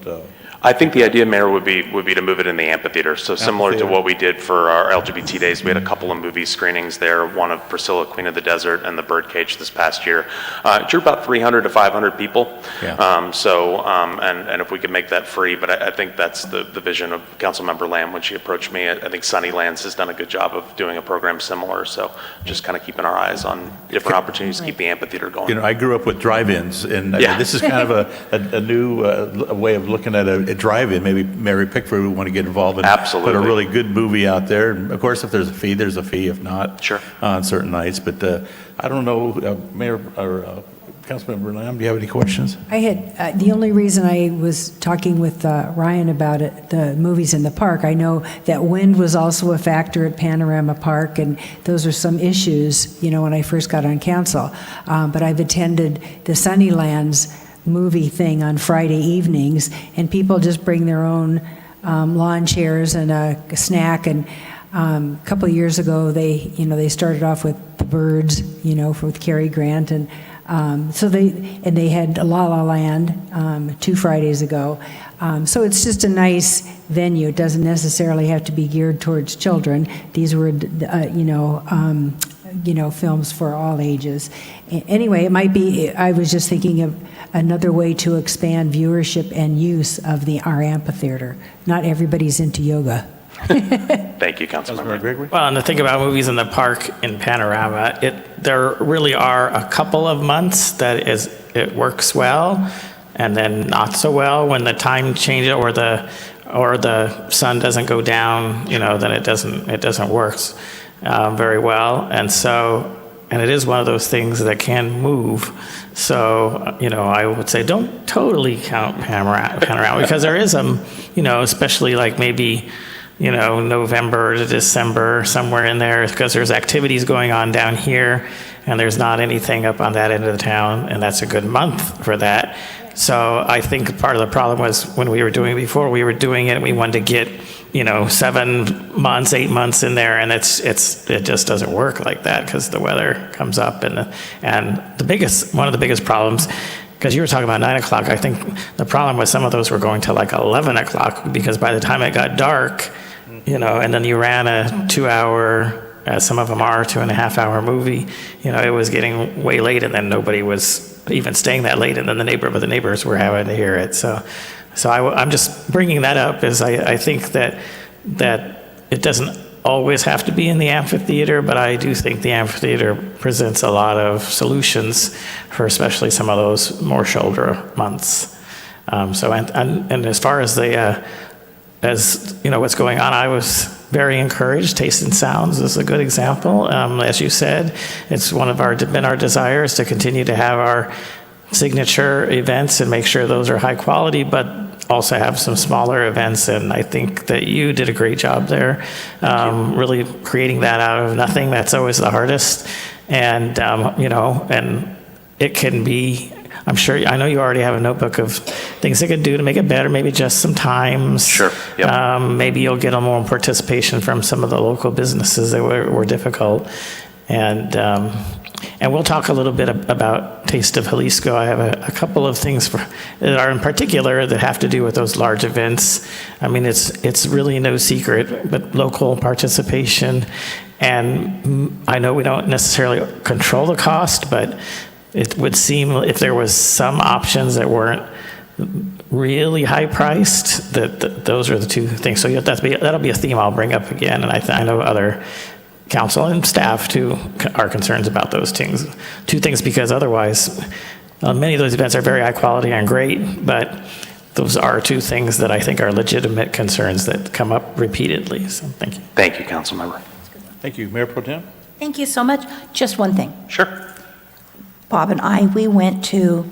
I think the idea, Mayor, would be to move it in the amphitheater. So similar to what we did for our LGBT Days, we had a couple of movie screenings there, one of Priscilla, Queen of the Desert, and The Birdcage this past year. It drew about 300 to 500 people. Yeah. And if we could make that free, but I think that's the vision of Councilmember Lamb when she approached me. I think Sunnylands has done a good job of doing a program similar. So just kind of keeping our eyes on different opportunities to keep the amphitheater going. I grew up with drive-ins, and this is kind of a new way of looking at a drive-in. Maybe Mary Pickford would want to get involved and Absolutely. put a really good movie out there. And of course, if there's a fee, there's a fee. If not, Sure. On certain nights. But I don't know, Mayor or Councilmember Lamb, do you have any questions? I had, the only reason I was talking with Ryan about it, the movies in the park, I know that wind was also a factor at Panorama Park, and those are some issues, when I first got on council. But I've attended the Sunnylands movie thing on Friday evenings, and people just bring their own lawn chairs and a snack. And a couple of years ago, they started off with The Birds, with Cary Grant, and so they had La La Land 2 Fridays ago. So it's just a nice venue. It doesn't necessarily have to be geared towards children. These were, films for all ages. Anyway, it might be, I was just thinking of another way to expand viewership and use of our amphitheater. Not everybody's into yoga. Thank you, Councilmember Gregory. Well, and the thing about movies in the park in Panorama, there really are a couple of months that it works well, and then not so well when the time changes or the sun doesn't go down. Then it doesn't work very well, and it is one of those things that can move. So, I would say don't totally count Panorama because there is especially like maybe, November to December, somewhere in there, because there's activities going on down here, and there's not anything up on that end of the town, and that's a good month for that. So I think part of the problem was when we were doing it before, we were doing it, and we wanted to get, 7 months, 8 months in there, and it just doesn't work like that because the weather comes up, and one of the biggest problems, because you were talking about 9 o'clock, I think the problem was some of those were going to like 11 o'clock because by the time it got dark, and then you ran a 2-hour, as some of them are, 2.5-hour movie, it was getting way late, and then nobody was even staying that late, and then the neighbors were having to hear it. So I'm just bringing that up as I think that it doesn't always have to be in the amphitheater, but I do think the amphitheater presents a lot of solutions for especially some of those more shoulder months. And as far as what's going on, I was very encouraged. Taste and Sounds is a good example. As you said, it's been our desires to continue to have our signature events and make sure those are high quality, but also have some smaller events, and I think that you did a great job there, really creating that out of nothing. That's always the hardest, and and it can be. I know you already have a notebook of things they could do to make it better. Maybe just some times. Sure. Yep. Maybe you'll get a more participation from some of the local businesses that were difficult, and And we'll talk a little bit about Taste of Jalisco. I have a couple of things that are in particular that have to do with those large events. I mean, it's really no secret, but local participation. And I know we don't necessarily control the cost, but it would seem if there was some options that weren't really high priced, that those are the two things. So that'll be a theme I'll bring up again. And I know other council and staff too are concerned about those two things, because otherwise many of those events are very high quality and great, but those are two things that I think are legitimate concerns that come up repeatedly. So thank you. Thank you, council member. Thank you. Mayor Pro Tem? Thank you so much. Just one thing. Sure. Bob and I, we went to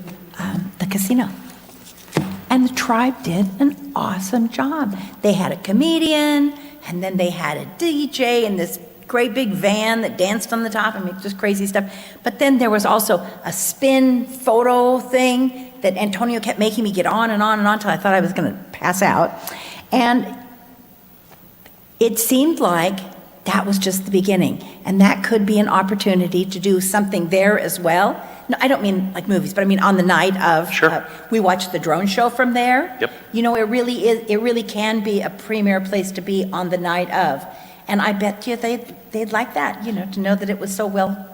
the casino. And the tribe did an awesome job. They had a comedian, and then they had a DJ in this great big van that danced on the top. I mean, just crazy stuff. But then there was also a spin photo thing that Antonio kept making me get on and on and on until I thought I was going to pass out. And it seemed like that was just the beginning. And that could be an opportunity to do something there as well. No, I don't mean like movies, but I mean on the night of, Sure. We watched the drone show from there. Yep. You know, it really can be a premier place to be on the night of. And I bet you they'd like that, you know, to know that it was so well.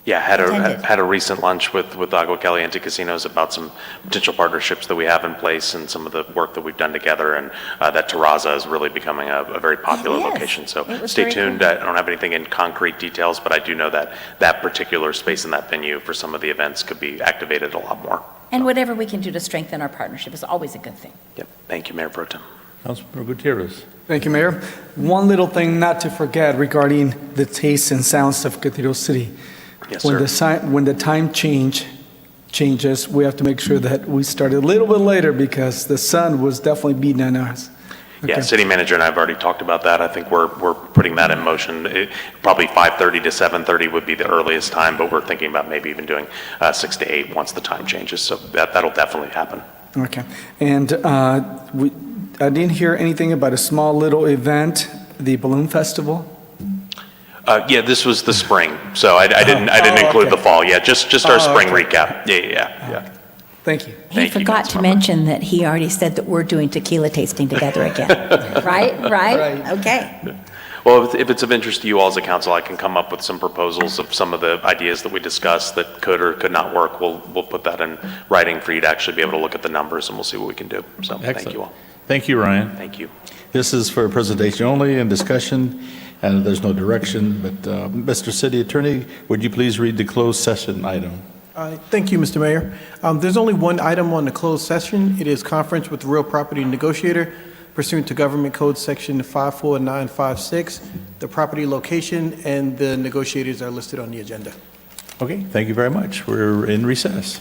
Yeah, Attended. had a recent lunch with Agua Caliente Casinos about some potential partnerships that we have in place and some of the work that we've done together, and that Terraza is really becoming a very popular It is. location. So It was stay very tuned. cool. I don't have anything in concrete details, but I do know that that particular space in that venue for some of the events could be activated a lot more. And whatever we can do to strengthen our partnership is always a good thing. Yep. Thank you, Mayor Pro Tem. Councilmember Gutierrez? Thank you, Mayor. One little thing not to forget regarding the tastes and sounds of Cathedral City. Yes, When sir. when the time changes, we have to make sure that we start a little bit later because the sun was definitely beating on us. Yeah, Okay. city manager and I have already talked about that. I think we're putting that in motion. Probably 5:30 to 7:30 would be the earliest time, but we're thinking about maybe even doing 6 to 8 once the time changes. So that'll definitely happen. Okay. And I didn't hear anything about a small little event, the Balloon Festival. Yeah, this was the spring, so I didn't include okay. the fall. Yeah, just our spring okay. recap. Yeah. Thank you. He Thank you, forgot to Councilmember. mention that he already said that we're doing tequila tasting together again. Right? Right. Okay. Well, if it's of interest to you all as a council, I can come up with some proposals of some of the ideas that we discussed that could or could not work. We'll put that in writing for you to actually be able to look at the numbers, and we'll see what we can do. So thank Excellent. you all. Thank you, Ryan. Thank you. This is for presentation only and discussion, and there's no direction. But Mr. City Attorney, would you please read the closed session item? Thank you, Mr. Mayor. There's only one item on the closed session. It is conference with real property negotiator pursuant to Government Code Section 54956. The property location and the negotiators are listed on the agenda. Okay, thank you very much. We're in recess.